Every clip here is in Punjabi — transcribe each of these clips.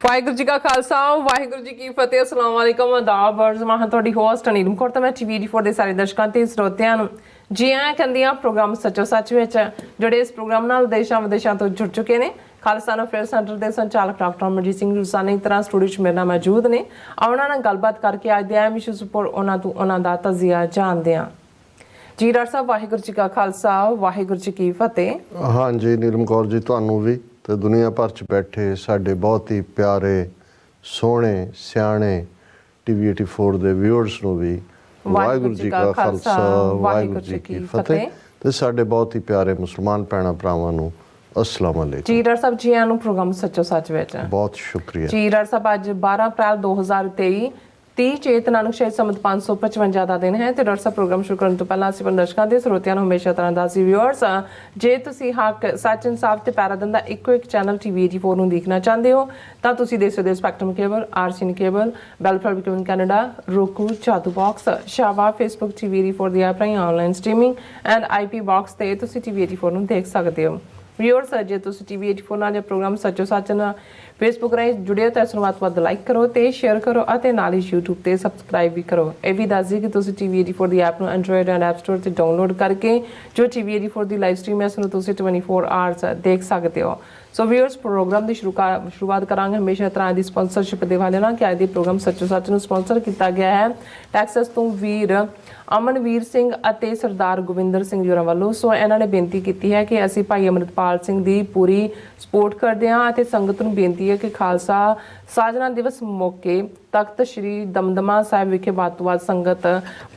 ਵਾਹਿਗੁਰੂ ਜੀ ਕਾ ਖਾਲਸਾ ਵਾਹਿਗੁਰੂ ਜੀ ਕੀ ਫਤਿਹ। अस्सलाम वालेकुम आदाब अर्ज मैं ਤੁਹਾਡੀ ਹੋਸਟ ਨੀਲਮ ਕੌਰ ਤੇ ਮੈਂ TV4 ਦੇ ਸਾਰੇ ਦਰਸ਼ਕਾਂ ਤੇ ਸਰੋਤਿਆਂ ਨੂੰ ਜੀ ਆਇਆਂ ਕਹਿੰਦੀ ਹਾਂ ਪ੍ਰੋਗਰਾਮ ਸੱਚੋ ਸੱਚ ਵਿੱਚ ਜਿਹੜੇ ਇਸ ਪ੍ਰੋਗਰਾਮ ਨਾਲ ਦੇਸ਼ਾਂ ਵਿਦੇਸ਼ਾਂ ਤੋਂ ਜੁੜ ਚੁੱਕੇ ਨੇ। ਖਾਲਸਾ ਅਫੇਅਰ ਸੈਂਟਰ ਦੇ ਸੰਚਾਲਕ ਡਾਕਟਰ ਅਮਰਜੀਤ ਸਿੰਘ ਰੋਜ਼ਾਨਾ ਦੀ ਤਰ੍ਹਾਂ ਸਟੂਡੀਓ 'ਚ ਮੇਰੇ ਨਾਲ ਮੌਜੂਦ ਨੇ। ਉਹਨਾਂ ਨਾਲ ਗੱਲਬਾਤ ਕਰਕੇ ਅੱਜ ਦੇ ਅਹਿਮ ਇਸ਼ੂਜ਼ ਉੱਪਰ ਉਹਨਾਂ ਦਾ ਤਜ਼ੀਆ ਜਾਣਦੇ ਹਾਂ। ਜੀ ਡਾਕਟਰ ਸਾਹਿਬ ਵਾਹਿਗੁਰੂ ਜੀ ਕਾ ਖਾਲਸਾ ਵਾਹਿਗੁਰੂ ਜੀ ਕੀ ਫਤਿਹ। हाँ जी नीलम कौर जी ਤੁਹਾਨੂੰ ਵੀ ਤੇ ਦੁਨੀਆ ਭਰ 'ਚ ਬੈਠੇ ਸਾਡੇ ਬਹੁਤ ਹੀ ਪਿਆਰੇ ਸੋਹਣੇ ਸਿਆਣੇ TV 84 ਦੇ ਵਿਊਅਰਸ ਨੂੰ ਵੀ ਵਾਹਿਗੁਰੂ ਜੀ ਕਾ ਖਾਲਸਾ ਵਾਹਿਗੁਰੂ ਜੀ ਕੀ ਫਤਿਹ ਤੇ ਸਾਡੇ ਬਹੁਤ ਹੀ ਪਿਆਰੇ ਮੁਸਲਮਾਨ ਭੈਣਾਂ ਭਰਾਵਾਂ ਨੂੰ अस्सलाम वालेकुम। जी डॉक्टर साहब जी आनू प्रोग्राम सच्चो सच विच बहुत शुक्रिया जी डॉक्टर साहब। अज 12 अप्रैल 2023 30 ਚੇਤ ਨਾਨਕ ਸ਼ਹੀਦ ਸੰਮਤ 555 ਦਾ ਦਿਨ ਹੈ ਤੇ ਡਾਕਟਰ ਸਾਹਿਬ ਪ੍ਰੋਗਰਾਮ ਸ਼ੁਰੂ ਕਰਨ ਤੋਂ ਪਹਿਲਾਂ ਅਸੀਂ ਦਰਸ਼ਕਾਂ ਦੇ ਸਰੋਤਿਆਂ ਨੂੰ ਹਮੇਸ਼ਾ ਤਰ੍ਹਾਂ ਦਾ ਸੀ ਵਿਊਅਰਸ ਜੇ ਤੁਸੀਂ ਹੱਕ ਸੱਚ ਇਨਸਾਫ ਤੇ ਪੈਰਾਦਨ ਦਾ ਇੱਕੋ ਇੱਕ ਚੈਨਲ TV 84 ਨੂੰ ਦੇਖਣਾ ਚਾਹੁੰਦੇ ਹੋ ਤਾਂ ਤੁਸੀਂ ਦੇਖ ਸਕਦੇ ਹੋ ਸਪੈਕਟਰਮ ਕੇਬਲ ਆਰਸੀਨ ਕੇਬਲ ਬੈਲਫਲਰ ਕੇਬਲ ਕੈਨੇਡਾ roku ਚਾਦੂ ਬਾਕਸ ਸ਼ਾਵਾ ਫੇਸਬੁੱਕ TV 84 ਦੀ ਐਪ ਰਾਹੀਂ online streaming and IP box ਤੇ ਤੁਸੀਂ TV 84 ਨੂੰ ਦੇਖ ਸਕਦੇ ਹੋ। ਵਿਊਅਰਸ ਜੇ ਤੁਸੀਂ TV 84 ਨਾਲ ਇਹ ਪ੍ਰੋਗਰਾਮ ਸੱਚੋ ਸੱਚ ਨਾਲ ਫੇਸਬੁੱਕ ਰਾਹੀਂ ਜੁੜੇ ਹੋ ਤਾਂ ਇਸ ਨੂੰ ਵੱਧ ਲਾਈਕ ਕਰੋ ਤੇ ਸ਼ੇਅਰ ਕਰੋ ਅਤੇ ਨਾਲ ਹੀ YouTube ਤੇ ਸਬਸਕ੍ਰਾਈਬ ਵੀ ਕਰੋ। ਇਹ ਵੀ ਦੱਸ ਦਿਓ ਕਿ ਤੁਸੀਂ TV 84 ਦੀ ਐਪ ਨੂੰ ਐਂਡਰੋਇਡ ਐਂਡ ਐਪ ਸਟੋਰ ਤੇ ਡਾਊਨਲੋਡ ਕਰਕੇ ਜੋ TV 84 ਦੀ ਲਾਈਵ ਸਟ੍ਰੀਮ ਹੈ ਇਸ ਨੂੰ ਤੁਸੀਂ 24 ਆਵਰਸ ਦੇਖ ਸਕਦੇ ਹੋ। ਸੋ ਵਿਊਅਰਸ ਪ੍ਰੋਗਰਾਮ ਦੀ ਸ਼ੁਰੂਆਤ ਕਰਾਂਗੇ ਹਮੇਸ਼ਾ ਤਰ੍ਹਾਂ ਦੀ ਸਪਾਂਸਰਸ਼ਿਪ ਦੇ ਵਾਲੇ ਨਾਲ ਕਿ ਅੱਜ ਦੇ ਪ੍ਰੋਗਰਾਮ ਸੱਚੋ ਸੱਚ ਨੂੰ ਸਪਾਂਸਰ ਕੀਤਾ ਗਿਆ ਹੈ ਟੈਕਸਸ ਤੋਂ ਵੀਰ ਅਮਨਵੀਰ ਸਿੰਘ ਅਤੇ ਸਰਦਾਰ ਗੋਬਿੰਦਰ ਸਿੰਘ ਜੀ ਵੱਲੋਂ। ਸੋ ਇਹਨਾਂ ਨੇ ਬੇਨਤੀ ਕੀਤੀ ਹੈ ਕਿ ਅਸੀਂ ਭਾਈ ਅਮਰਿਤਪਾਲ ਸਿੰਘ ਦੀ ਪੂਰੀ ਸਪੋਰਟ ਕਰਦੇ ਹਾਂ ਅਤੇ ਸੰਗਤ ਨੂੰ ਬੇਨਤੀ ਹੈ ਕਿ ਖਾਲਸਾ ਸਾਜਨਾ ਦਿਵਸ ਮੌਕੇ ਤਖਤ ਸ਼੍ਰੀ ਦਮਦਮਾ ਸਾਹਿਬ ਵਿਖੇ ਵੱਧ ਤੋਂ ਵੱਧ ਸੰਗਤ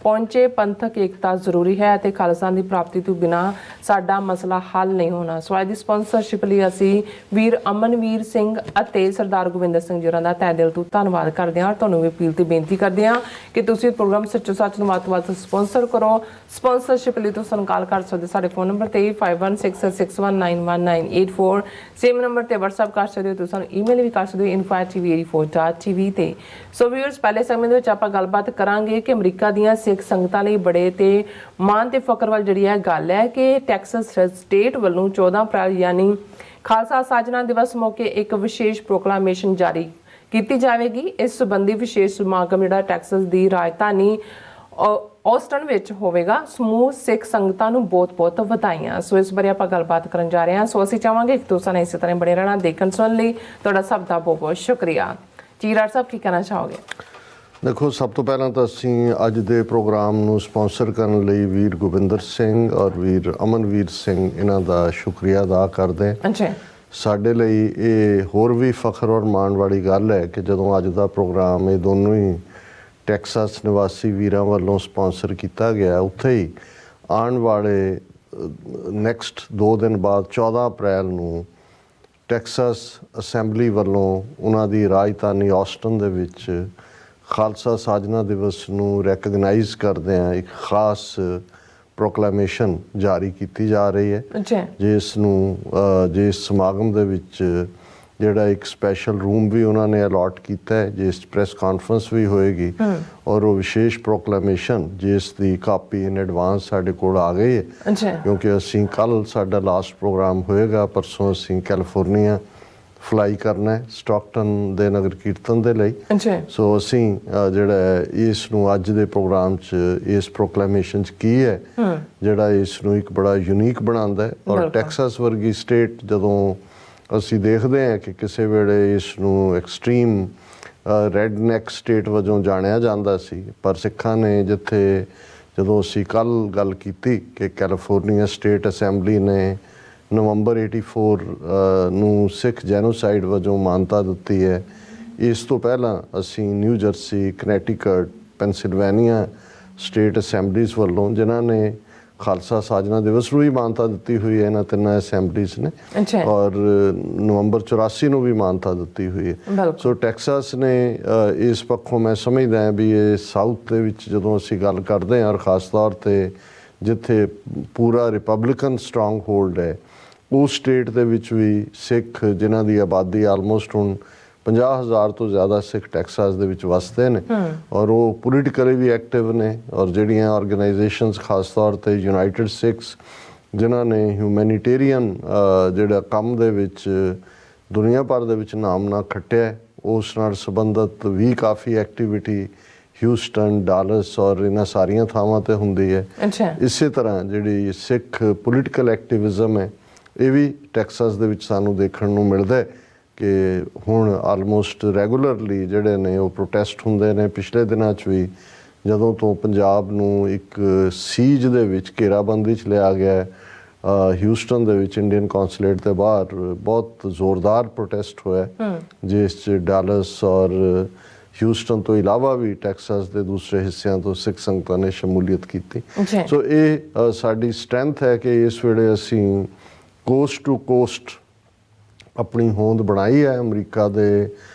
ਪਹੁੰਚੇ। ਪੰਥਕ ਏਕਤਾ ਜ਼ਰੂਰੀ ਹੈ ਅਤੇ ਖਾਲਸਾ ਦੀ ਪ੍ਰਾਪਤੀ ਤੋਂ ਬਿਨਾਂ ਸਾਡਾ ਮਸਲਾ ਹੱਲ ਨਹੀਂ ਹੋਣਾ। ਸੋ ਅੱਜ ਦੀ ਸਪਾਂਸਰਸ਼ਿਪ ਲਈ ਅਸੀਂ ਵੀਰ ਅਮਨਵੀਰ ਸਿੰਘ ਅਤੇ ਸਰਦਾਰ ਗੋਬਿੰਦਰ ਸਿੰਘ ਜੀ ਦਾ ਤਹਿ ਦਿਲ ਤੋਂ ਧੰਨਵਾਦ ਕਰਦੇ ਹਾਂ। ਤੁਹਾਨੂੰ ਵੀ ਅਪੀਲ ਤੇ ਬੇਨਤੀ ਕਰਦੇ ਹਾਂ ਕਿ ਤੁਸੀਂ ਪ੍ਰੋਗਰਾਮ ਸੱਚੋ ਸੱਚ ਨੂੰ ਵੱਧ ਤੋਂ ਵੱਧ ਸਪਾਂਸਰ ਕਰੋ। ਸਪਾਂਸਰਸ਼ਿਪ ਲਈ ਤੁਸੀਂ ਸਾਨੂੰ ਕਾਲ ਕਰ ਸਕਦੇ ਸਾਡੇ ਫੋਨ ਨੰਬਰ ਤੇ 5166619184 ਸੇਮ ਨੰਬਰ ਤੇ WhatsApp ਕਰ ਸਕਦੇ ਹੋ। ਤੁਸੀਂ ਸਾਨੂੰ ਈਮੇਲ ਵੀ ਕਰ ਸਕਦੇ ਹੋ info@tv84.tv ਤੇ। ਸੋ ਵੀਅਰਸ ਪਹਿਲੇ ਸਮੇਂ ਦੇ ਵਿੱਚ ਆਪਾਂ ਗੱਲਬਾਤ ਕਰਾਂਗੇ ਕਿ ਅਮਰੀਕਾ ਦੀਆਂ ਸਿੱਖ ਸੰਗਤਾਂ ਲਈ ਬੜੇ ਤੇ ਮਾਣ ਤੇ ਫਖਰ ਵਾਲੀ ਜਿਹੜੀ ਹੈ ਗੱਲ ਹੈ ਕਿ ਟੈਕਸਸ ਸਟੇਟ ਵੱਲੋਂ 14 ਅਪ੍ਰੈਲ ਯਾਨੀ ਖਾਲਸਾ ਸਾਜਨਾ ਦਿਵਸ ਮੌਕੇ ਇੱਕ ਵਿਸ਼ੇਸ਼ ਪ੍ਰੋਕਲਾਮੇਸ਼ਨ ਜਾਰੀ ਕੀਤੀ ਜਾਵੇਗੀ। ਇਸ ਸੰਬੰਧੀ ਵਿਸ਼ੇਸ਼ ਸਮਾਗਮ ਜਿਹੜਾ ਟੈਕਸਸ ਦੀ ਰਾਜਧਾਨੀ ਔਸਟਨ ਵਿੱਚ ਹੋਵੇਗਾ। ਸਮੂਹ ਸਿੱਖ ਸੰਗਤਾਂ ਨੂੰ ਬਹੁਤ-ਬਹੁਤ ਵਧਾਈਆਂ। ਸੋ ਇਸ ਬਾਰੇ ਆਪਾਂ ਗੱਲਬਾਤ ਕਰਨ ਜਾ ਰਹੇ ਹਾਂ। ਸੋ ਅਸੀਂ ਚਾਹਾਂਗੇ ਕਿ ਤੁਸੀਂ ਇਸੇ ਤਰ੍ਹਾਂ ਬਣੇ ਰਹਿਣਾ ਦੇਖਣ ਸੁਣਨ ਲਈ ਤੁਹਾਡਾ ਸਭ ਦਾ ਬਹੁਤ-ਬਹੁਤ ਸ਼ੁਕਰੀਆ। ਜੀ ਡਾਕਟਰ ਸਾਹਿਬ ਕੀ ਕਹਿਣਾ ਚਾਹੋਗੇ? ਦੇਖੋ ਸਭ ਤੋਂ ਪਹਿਲਾਂ ਤਾਂ ਅਸੀਂ ਅੱਜ ਦੇ ਪ੍ਰੋਗਰਾਮ ਨੂੰ ਸਪਾਂਸਰ ਕਰਨ ਲਈ ਵੀਰ ਗੋਬਿੰਦਰ ਸਿੰਘ ਔਰ ਵੀਰ ਅਮਨਵੀਰ ਸਿੰਘ ਇਹਨਾਂ ਦਾ ਸ਼ੁਕਰੀਆ ਅਦਾ ਕਰਦੇ ਹਾਂ। ਸਾਡੇ ਲਈ ਇਹ ਹੋਰ ਵੀ ਫਖਰ ਔਰ ਮਾਣ ਵਾਲੀ ਗੱਲ ਹੈ ਕਿ ਜਦੋਂ ਅੱਜ ਦਾ ਪ੍ਰੋਗਰਾਮ ਇਹ ਦੋਨੋਂ ਹੀ ਟੈਕਸਸ ਨਿਵਾਸੀ ਵੀਰਾਂ ਵੱਲੋਂ ਸਪਾਂਸਰ ਕੀਤਾ ਗਿਆ ਉੱਥੇ ਹੀ ਆਉਣ ਵਾਲੇ ਨੈਕਸਟ 2 ਦਿਨ ਬਾਅਦ 14 ਅਪ੍ਰੈਲ ਨੂੰ ਟੈਕਸਸ ਅਸੈਂਬਲੀ ਵੱਲੋਂ ਉਹਨਾਂ ਦੀ ਰਾਜਧਾਨੀ ਆਸਟਨ ਦੇ ਵਿੱਚ ਖਾਲਸਾ ਸਾਜਨਾ ਦਿਵਸ ਨੂੰ ਰੈਕਗਨਾਈਜ਼ ਕਰਦੇ ਹਾਂ ਇੱਕ ਖਾਸ ਪ੍ਰੋਕਲਾਮੇਸ਼ਨ ਜਾਰੀ ਕੀਤੀ ਜਾ ਰਹੀ ਹੈ ਜਿਸ ਸਮਾਗਮ ਦੇ ਵਿੱਚ ਜਿਹੜਾ ਇੱਕ ਸਪੈਸ਼ਲ ਰੂਮ ਵੀ ਉਹਨਾਂ ਨੇ ਅਲਾਟ ਕੀਤਾ ਹੈ ਜਿਸ ਪ੍ਰੈਸ ਕਾਨਫਰੰਸ ਵੀ ਹੋਏਗੀ ਔਰ ਉਹ ਵਿਸ਼ੇਸ਼ ਪ੍ਰੋਕਲਾਮੇਸ਼ਨ ਜਿਸ ਦੀ ਕਾਪੀ ਇਨ ਐਡਵਾਂਸ ਸਾਡੇ ਕੋਲ ਆ ਗਈ ਹੈ ਕਿਉਂਕਿ ਅਸੀਂ ਕੱਲ੍ਹ ਸਾਡਾ ਲਾਸਟ ਪ੍ਰੋਗਰਾਮ ਹੋਏਗਾ ਪਰਸੋਂ ਅਸੀਂ ਕੈਲੀਫੋਰਨੀਆ ਫਲਾਈ ਕਰਨਾ ਹੈ ਸਟਾਕਟਨ ਦੇ ਨਗਰ ਕੀਰਤਨ ਦੇ ਲਈ। ਸੋ ਅਸੀਂ ਜਿਹੜਾ ਇਸ ਨੂੰ ਅੱਜ ਦੇ ਪ੍ਰੋਗਰਾਮ 'ਚ ਇਸ ਪ੍ਰੋਕਲਾਮੇਸ਼ਨ 'ਚ ਕੀ ਹੈ ਜਿਹੜਾ ਇਸ ਨੂੰ ਇੱਕ ਬੜਾ ਯੂਨੀਕ ਬਣਾਉਂਦਾ ਹੈ ਔਰ ਟੈਕਸਸ ਵਰਗੀ ਸਟੇਟ ਜਦੋਂ ਅਸੀਂ ਦੇਖਦੇ ਹਾਂ ਕਿ ਕਿਸੇ ਵੇਲੇ ਇਸ ਨੂੰ ਐਕਸਟ੍ਰੀਮ ਰੈਡ ਨੈਕ ਸਟੇਟ ਵਜੋਂ ਜਾਣਿਆ ਜਾਂਦਾ ਸੀ ਪਰ ਸਿੱਖਾਂ ਨੇ ਜਦੋਂ ਅਸੀਂ ਕੱਲ੍ਹ ਗੱਲ ਕੀਤੀ ਕਿ ਕੈਲੀਫੋਰਨੀਆ ਸਟੇਟ ਅਸੈਂਬਲੀ ਨੇ ਨਵੰਬਰ 84 ਨੂੰ ਸਿੱਖ ਜੈਨੋਸਾਈਡ ਵਜੋਂ ਮਾਨਤਾ ਦਿੱਤੀ ਹੈ। ਇਸ ਤੋਂ ਪਹਿਲਾਂ ਅਸੀਂ ਨਿਊ ਜਰਸੀ ਕਨੈਟੀਕਟ ਪੈਨਸਿਲਵੇਨੀਆ ਸਟੇਟ ਅਸੈਂਬਲੀਜ਼ ਵੱਲੋਂ ਜਿਨ੍ਹਾਂ ਨੇ ਖਾਲਸਾ ਸਾਜਨਾ ਦਿਵਸ ਨੂੰ ਵੀ ਮਾਨਤਾ ਦਿੱਤੀ ਹੋਈ ਹੈ ਇਹਨਾਂ ਤਿੰਨਾਂ ਅਸੈਂਬਲੀਜ਼ ਨੇ ਔਰ ਨਵੰਬਰ 84 ਨੂੰ ਵੀ ਮਾਨਤਾ ਦਿੱਤੀ ਹੋਈ ਹੈ। ਸੋ ਟੈਕਸਸ ਨੇ ਇਸ ਪੱਖੋਂ ਮੈਂ ਸਮਝਦਾ ਵੀ ਇਹ ਸਾਊਥ ਦੇ ਵਿੱਚ ਜਦੋਂ ਅਸੀਂ ਗੱਲ ਕਰਦੇ ਹਾਂ ਔਰ ਖ਼ਾਸ ਤੌਰ 'ਤੇ ਜਿੱਥੇ ਪੂਰਾ ਰਿਪਬਲਿਕਨ ਸਟਰੋਂਗ ਹੋਲਡ ਹੈ ਉਸ ਸਟੇਟ ਦੇ ਵਿੱਚ ਵੀ ਸਿੱਖ ਜਿਨ੍ਹਾਂ ਦੀ ਆਬਾਦੀ ਆਲਮੋਸਟ ਹੁਣ 50,000 ਤੋਂ ਜ਼ਿਆਦਾ ਸਿੱਖ ਟੈਕਸਾਸ ਦੇ ਵਿੱਚ ਵਸਦੇ ਨੇ ਔਰ ਉਹ ਪੋਲੀਟੀਕਲੀ ਵੀ ਐਕਟਿਵ ਨੇ ਔਰ ਜਿਹੜੀਆਂ ਆਰਗੇਨਾਈਜੇਸ਼ਨਸ ਖਾਸ ਤੌਰ 'ਤੇ ਯੂਨਾਈਟਿਡ ਸਿੱਖਸ ਜਿਨ੍ਹਾਂ ਨੇ ਹਿਊਮੈਨੀਟੇਰੀਅਨ ਜਿਹੜਾ ਕੰਮ ਦੇ ਵਿੱਚ ਦੁਨੀਆ ਭਰ ਦੇ ਵਿੱਚ ਨਾਮ ਨਾ ਖੱਟਿਆ ਉਸ ਨਾਲ ਸੰਬੰਧਿਤ ਵੀ ਕਾਫੀ ਐਕਟੀਵਿਟੀ ਹਿਊਸਟਨ, ਡਾਲਸ ਔਰ ਇਹਨਾਂ ਸਾਰੀਆਂ ਥਾਵਾਂ ਤੇ ਹੁੰਦੀ ਹੈ। ਇਸੇ ਤਰ੍ਹਾਂ ਜਿਹੜੀ ਸਿੱਖ ਪੋਲੀਟੀਕਲ ਐਕਟਿਵਿਜ਼ਮ ਹੈ ਇਹ ਵੀ ਟੈਕਸਾਸ ਦੇ ਵਿੱਚ ਸਾਨੂੰ ਦੇਖਣ ਨੂੰ ਮਿਲਦਾ ਹੈ ਕਿ ਹੁਣ ਆਲਮੋਸਟ ਰੈਗੂਲਰਲੀ ਜਿਹੜੇ ਨੇ ਉਹ ਪ੍ਰੋਟੈਸਟ ਹੁੰਦੇ ਨੇ। ਪਿਛਲੇ ਦਿਨਾਂ 'ਚ ਵੀ ਜਦੋਂ ਤੋਂ ਪੰਜਾਬ ਨੂੰ ਇੱਕ ਸੀਜ ਦੇ ਵਿੱਚ ਘੇਰਾਬੰਦੀ 'ਚ ਲਿਆ ਗਿਆ, ਹਿਊਸਟਨ ਦੇ ਵਿੱਚ ਇੰਡੀਅਨ ਕੌਂਸੂਲੇਟ ਦੇ ਬਾਹਰ ਬਹੁਤ ਜ਼ੋਰਦਾਰ ਪ੍ਰੋਟੈਸਟ ਹੋਇਆ, ਜਿਸ 'ਚ ਡਾਲਸ ਔਰ ਹਿਊਸਟਨ ਤੋਂ ਇਲਾਵਾ ਵੀ ਟੈਕਸਾਸ ਦੇ ਦੂਸਰੇ ਹਿੱਸਿਆਂ ਤੋਂ ਸਿੱਖ ਸੰਗਤਾਂ ਨੇ ਸ਼ਮੂਲੀਅਤ ਕੀਤੀ। ਸੋ ਇਹ ਸਾਡੀ ਸਟਰੈਂਥ ਹੈ ਕਿ ਇਸ ਵੇਲੇ ਅਸੀਂ ਕੋਸਟ ਟੂ ਕੋਸਟ ਆਪਣੀ ਹੋਂਦ ਬਣਾਈ ਹੈ। ਅਮਰੀਕਾ ਦੇ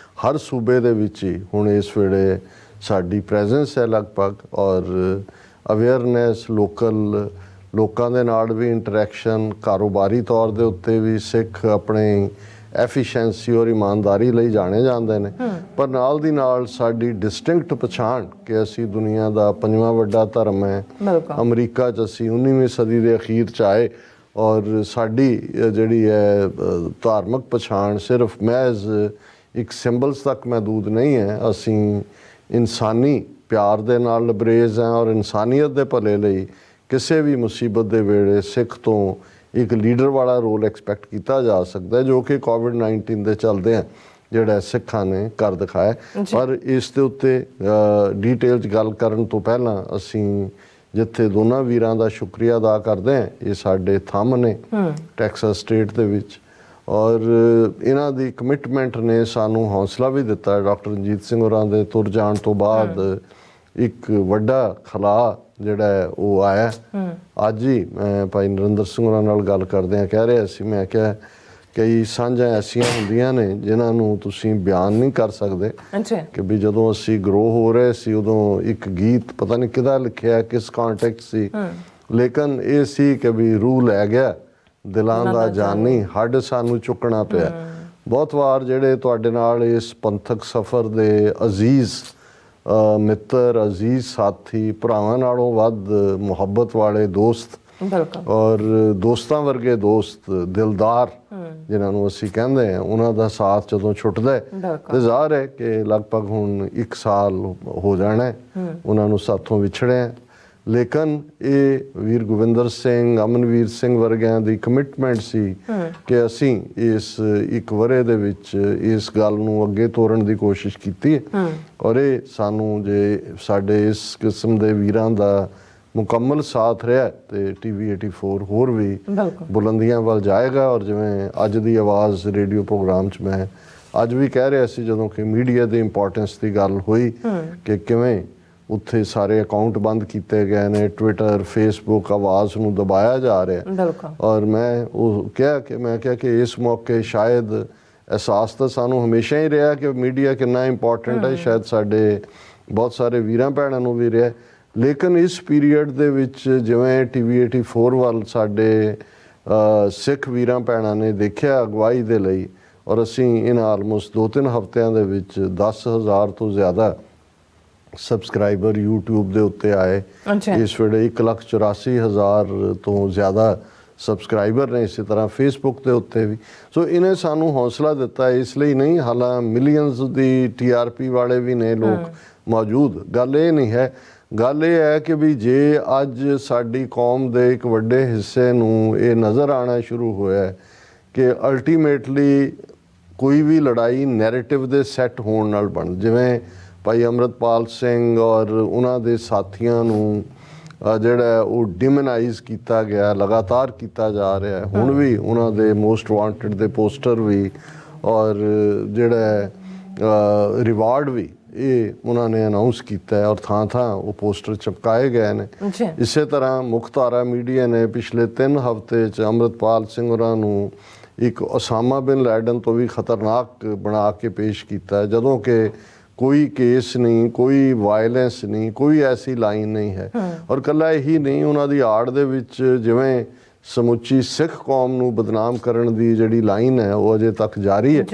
ਹਰ ਸੂਬੇ ਦੇ ਵਿੱਚ ਹੀ ਹੁਣ ਇਸ ਵੇਲੇ ਸਾਡੀ ਪ੍ਰੈਜ਼ੈਂਸ ਹੈ ਲਗਭਗ, ਔਰ ਅਵੇਅਰਨੈਸ, ਲੋਕਾਂ ਦੇ ਨਾਲ ਵੀ ਇੰਟਰੈਕਸ਼ਨ, ਕਾਰੋਬਾਰੀ ਤੌਰ ਦੇ ਉੱਤੇ ਵੀ ਸਿੱਖ ਆਪਣੇ ਐਫੀਸ਼ੀਐਂਸੀ ਔਰ ਇਮਾਨਦਾਰੀ ਲਈ ਜਾਣੇ ਜਾਂਦੇ ਨੇ, ਪਰ ਨਾਲ ਦੀ ਨਾਲ ਸਾਡੀ ਡਿਸਟਿੰਕਟ ਪਛਾਣ ਕਿ ਅਸੀਂ ਦੁਨੀਆ ਦਾ 5ਵਾਂ ਵੱਡਾ ਧਰਮ ਹੈ। ਅਮਰੀਕਾ 'ਚ ਅਸੀਂ 19ਵੀਂ ਸਦੀ ਦੇ ਅਖੀਰ 'ਚ ਆਏ ਔਰ ਸਾਡੀ ਜਿਹੜੀ ਹੈ ਧਾਰਮਿਕ ਪਛਾਣ ਸਿਰਫ ਮਹਿਜ਼ ਇੱਕ ਸਿੰਬਲਸ ਤੱਕ ਮਹਿਦੂਦ ਨਹੀਂ ਹੈ। ਅਸੀਂ ਇਨਸਾਨੀ ਪਿਆਰ ਦੇ ਨਾਲ ਲਬਰੇਜ਼ ਹਾਂ ਔਰ ਇਨਸਾਨੀਅਤ ਦੇ ਭਲੇ ਲਈ ਕਿਸੇ ਵੀ ਮੁਸੀਬਤ ਦੇ ਵੇਲੇ ਸਿੱਖ ਤੋਂ ਇੱਕ ਲੀਡਰ ਵਾਲਾ ਰੋਲ ਐਕਸਪੈਕਟ ਕੀਤਾ ਜਾ ਸਕਦਾ ਹੈ, ਜੋ ਕਿ ਕੋਵਿਡ-19 ਦੇ ਚੱਲਦੇ ਆ ਜਿਹੜਾ ਸਿੱਖਾਂ ਨੇ ਕਰ ਦਿਖਾਇਆ। ਪਰ ਇਸ ਦੇ ਉੱਤੇ ਡੀਟੇਲ 'ਚ ਗੱਲ ਕਰਨ ਤੋਂ ਪਹਿਲਾਂ ਅਸੀਂ ਜਿੱਥੇ ਦੋਨਾਂ ਵੀਰਾਂ ਦਾ ਸ਼ੁਕਰੀਆ ਅਦਾ ਕਰਦੇ ਹਾਂ, ਇਹ ਸਾਡੇ ਥੰਮ ਨੇ ਟੈਕਸਾਸ ਸਟੇਟ ਦੇ ਵਿੱਚ, ਔਰ ਇਹਨਾਂ ਦੀ ਕਮਿਟਮੈਂਟ ਨੇ ਸਾਨੂੰ ਹੌਸਲਾ ਵੀ ਦਿੱਤਾ। ਡਾਕਟਰ ਅਮਰਜੀਤ ਸਿੰਘ ਹੋਰਾਂ ਦੇ ਤੁਰ ਜਾਣ ਤੋਂ ਬਾਅਦ ਇੱਕ ਵੱਡਾ ਖਲਾ ਜਿਹੜਾ ਹੈ ਉਹ ਆਇਆ। ਅੱਜ ਹੀ ਮੈਂ ਭਾਈ ਨਰਿੰਦਰ ਸਿੰਘ ਹੋਰਾਂ ਨਾਲ ਗੱਲ ਕਰਦੇ ਹਾਂ, ਕਹਿ ਰਿਹਾ ਸੀ, ਮੈਂ ਕਿਹਾ ਕਈ ਸਾਂਝਾਂ ਐਸੀਆਂ ਹੁੰਦੀਆਂ ਨੇ ਜਿਨ੍ਹਾਂ ਨੂੰ ਤੁਸੀਂ ਬਿਆਨ ਨਹੀਂ ਕਰ ਸਕਦੇ ਕਿ ਵੀ ਜਦੋਂ ਅਸੀਂ ਗਰੋ ਹੋ ਰਹੇ ਸੀ ਉਦੋਂ ਇੱਕ ਗੀਤ ਪਤਾ ਨਹੀਂ ਕਿਹਦਾ ਲਿਖਿਆ, ਕਿਸ ਕੰਟੈਕਸਟ ਸੀ, ਲੇਕਿਨ ਇਹ ਸੀ ਕਿ ਵੀ ਰੂਹ ਲੈ ਗਿਆ ਦਿਲਾਂ ਦਾ ਜਾਨੀ, ਹੱਡ ਸਾਨੂੰ ਚੁੱਕਣਾ ਪਿਆ। ਬਹੁਤ ਵਾਰ ਜਿਹੜੇ ਤੁਹਾਡੇ ਨਾਲ ਇਸ ਪੰਥਕ ਸਫ਼ਰ ਦੇ ਅਜ਼ੀਜ਼ ਮਿੱਤਰ, ਅਜ਼ੀਜ਼ ਸਾਥੀ, ਭਰਾਵਾਂ ਨਾਲੋਂ ਵੱਧ ਮੁਹੱਬਤ ਵਾਲੇ ਦੋਸਤ ਔਰ ਦੋਸਤਾਂ ਵਰਗੇ ਦੋਸਤ, ਦਿਲਦਾਰ ਜਿਨ੍ਹਾਂ ਨੂੰ ਅਸੀਂ ਕਹਿੰਦੇ ਹਾਂ, ਉਹਨਾਂ ਦਾ ਸਾਥ ਜਦੋਂ ਛੁੱਟਦਾ ਤੇ ਜ਼ਾਹਰ ਹੈ ਕਿ ਲਗਭਗ ਹੁਣ 1 ਸਾਲ ਹੋ ਜਾਣਾ ਉਹਨਾਂ ਨੂੰ ਸਾਥੋਂ ਵਿਛੜਿਆ। ਲੇਕਿਨ ਇਹ ਵੀਰ ਗੋਬਿੰਦਰ ਸਿੰਘ, ਅਮਨਵੀਰ ਸਿੰਘ ਵਰਗਿਆਂ ਦੀ ਕਮਿਟਮੈਂਟ ਸੀ ਕਿ ਅਸੀਂ ਇਸ 1 ਵਰ੍ਹੇ ਦੇ ਵਿੱਚ ਇਸ ਗੱਲ ਨੂੰ ਅੱਗੇ ਤੋਰਨ ਦੀ ਕੋਸ਼ਿਸ਼ ਕੀਤੀ ਹੈ, ਔਰ ਇਹ ਸਾਨੂੰ ਜੇ ਸਾਡੇ ਇਸ ਕਿਸਮ ਦੇ ਵੀਰਾਂ ਦਾ ਮੁਕੰਮਲ ਸਾਥ ਰਿਹਾ ਤੇ TV 84 ਹੋਰ ਵੀ ਬੁਲੰਦੀਆਂ ਵੱਲ ਜਾਏਗਾ। ਔਰ ਜਿਵੇਂ ਅੱਜ ਦੀ ਆਵਾਜ਼ ਰੇਡੀਓ ਪ੍ਰੋਗਰਾਮ 'ਚ ਮੈਂ ਅੱਜ ਵੀ ਕਹਿ ਰਿਹਾ ਸੀ, ਜਦੋਂ ਕਿ ਮੀਡੀਆ ਦੀ ਇੰਪੋਰਟੈਂਸ ਦੀ ਗੱਲ ਹੋਈ ਕਿ ਕਿਵੇਂ ਉੱਥੇ ਸਾਰੇ ਅਕਾਊਂਟ ਬੰਦ ਕੀਤੇ ਗਏ ਨੇ, ਟਵਿੱਟਰ, ਫੇਸਬੁੱਕ, ਆਵਾਜ਼ ਨੂੰ ਦਬਾਇਆ ਜਾ ਰਿਹਾ, ਔਰ ਮੈਂ ਉਹ ਕਿਹਾ ਕਿ ਇਸ ਮੌਕੇ ਸ਼ਾਇਦ ਅਹਿਸਾਸ ਤਾਂ ਸਾਨੂੰ ਹਮੇਸ਼ਾ ਹੀ ਰਿਹਾ ਕਿ ਮੀਡੀਆ ਕਿੰਨਾ ਇੰਪੋਰਟੈਂਟ ਹੈ, ਸ਼ਾਇਦ ਸਾਡੇ ਬਹੁਤ ਸਾਰੇ ਵੀਰਾਂ ਭੈਣਾਂ ਨੂੰ ਵੀ ਰਿਹਾ, ਲੇਕਿਨ ਇਸ ਪੀਰੀਅਡ ਦੇ ਵਿੱਚ ਜਿਵੇਂ TV 84 ਵੱਲ ਸਾਡੇ ਸਿੱਖ ਵੀਰਾਂ ਭੈਣਾਂ ਨੇ ਦੇਖਿਆ ਅਗਵਾਈ ਦੇ ਲਈ, ਔਰ ਅਸੀਂ ਇਹਨਾਂ ਆਲਮੋਸਟ 2-3 ਹਫ਼ਤਿਆਂ ਦੇ ਵਿੱਚ 10,000 ਤੋਂ ਜ਼ਿਆਦਾ ਸਬਸਕ੍ਰਾਈਬਰ YouTube ਦੇ ਉੱਤੇ ਆਏ। ਇਸ ਵੇਲੇ 1,84,000 ਤੋਂ ਜ਼ਿਆਦਾ ਸਬਸਕ੍ਰਾਈਬਰ ਨੇ, ਇਸੇ ਤਰ੍ਹਾਂ ਫੇਸਬੁੱਕ ਦੇ ਉੱਤੇ ਵੀ। ਸੋ ਇਹਨੇ ਸਾਨੂੰ ਹੌਸਲਾ ਦਿੱਤਾ, ਇਸ ਲਈ ਨਹੀਂ, ਹਾਲਾਂ ਮਿਲੀਅਨਸ ਦੀ TRP ਵਾਲੇ ਵੀ ਨੇ ਲੋਕ ਮੌਜੂਦ। ਗੱਲ ਇਹ ਨਹੀਂ ਹੈ, ਗੱਲ ਇਹ ਹੈ ਕਿ ਵੀ ਜੇ ਅੱਜ ਸਾਡੀ ਕੌਮ ਦੇ ਇੱਕ ਵੱਡੇ ਹਿੱਸੇ ਨੂੰ ਇਹ ਨਜ਼ਰ ਆਉਣਾ ਸ਼ੁਰੂ ਹੋਇਆ ਕਿ ਅਲਟੀਮੇਟਲੀ ਕੋਈ ਵੀ ਲੜਾਈ ਨੈਰੇਟਿਵ ਦੇ ਸੈੱਟ ਹੋਣ ਨਾਲ ਬਣ, ਜਿਵੇਂ ਭਾਈ ਅਮਰਤਪਾਲ ਸਿੰਘ ਔਰ ਉਹਨਾਂ ਦੇ ਸਾਥੀਆਂ ਨੂੰ ਜਿਹੜਾ ਉਹ ਡਿਮਨਾਈਜ਼ ਕੀਤਾ ਗਿਆ, ਲਗਾਤਾਰ ਕੀਤਾ ਜਾ ਰਿਹਾ। ਹੁਣ ਵੀ ਉਹਨਾਂ ਦੇ ਮੋਸਟ ਵਾਂਟਡ ਦੇ ਪੋਸਟਰ ਵੀ ਔਰ ਜਿਹੜਾ ਰਿਵਾਰਡ ਵੀ ਇਹ ਉਹਨਾਂ ਨੇ ਅਨਾਉਂਸ ਕੀਤਾ ਔਰ ਥਾਂ ਉਹ ਪੋਸਟਰ ਚਿਪਕਾਏ ਗਏ ਨੇ। ਇਸੇ ਤਰ੍ਹਾਂ ਮੁਖਤਾਰਾ ਮੀਡੀਆ ਨੇ ਪਿਛਲੇ 3 ਹਫ਼ਤੇ 'ਚ ਅਮਰਤਪਾਲ ਸਿੰਘ ਹੋਰਾਂ ਨੂੰ ਇੱਕ ਉਸਾਮਾ ਬਿਨ ਲੈਡਨ ਤੋਂ ਵੀ ਖਤਰਨਾਕ ਬਣਾ ਕੇ ਪੇਸ਼ ਕੀਤਾ, ਜਦੋਂ ਕਿ ਕੋਈ ਕੇਸ ਨਹੀਂ, ਕੋਈ ਵਾਇਲੈਂਸ ਨਹੀਂ, ਕੋਈ ਐਸੀ ਲਾਈਨ ਨਹੀਂ ਹੈ। ਔਰ ਇਕੱਲਾ ਇਹੀ ਨਹੀਂ, ਉਹਨਾਂ ਦੀ ਆੜ ਦੇ ਵਿੱਚ ਜਿਵੇਂ ਸਮੁੱਚੀ ਸਿੱਖ ਕੌਮ ਨੂੰ ਬਦਨਾਮ ਕਰਨ ਦੀ ਜਿਹੜੀ ਲਾਈਨ ਹੈ ਉਹ ਅਜੇ ਤੱਕ ਜਾਰੀ ਹੈ,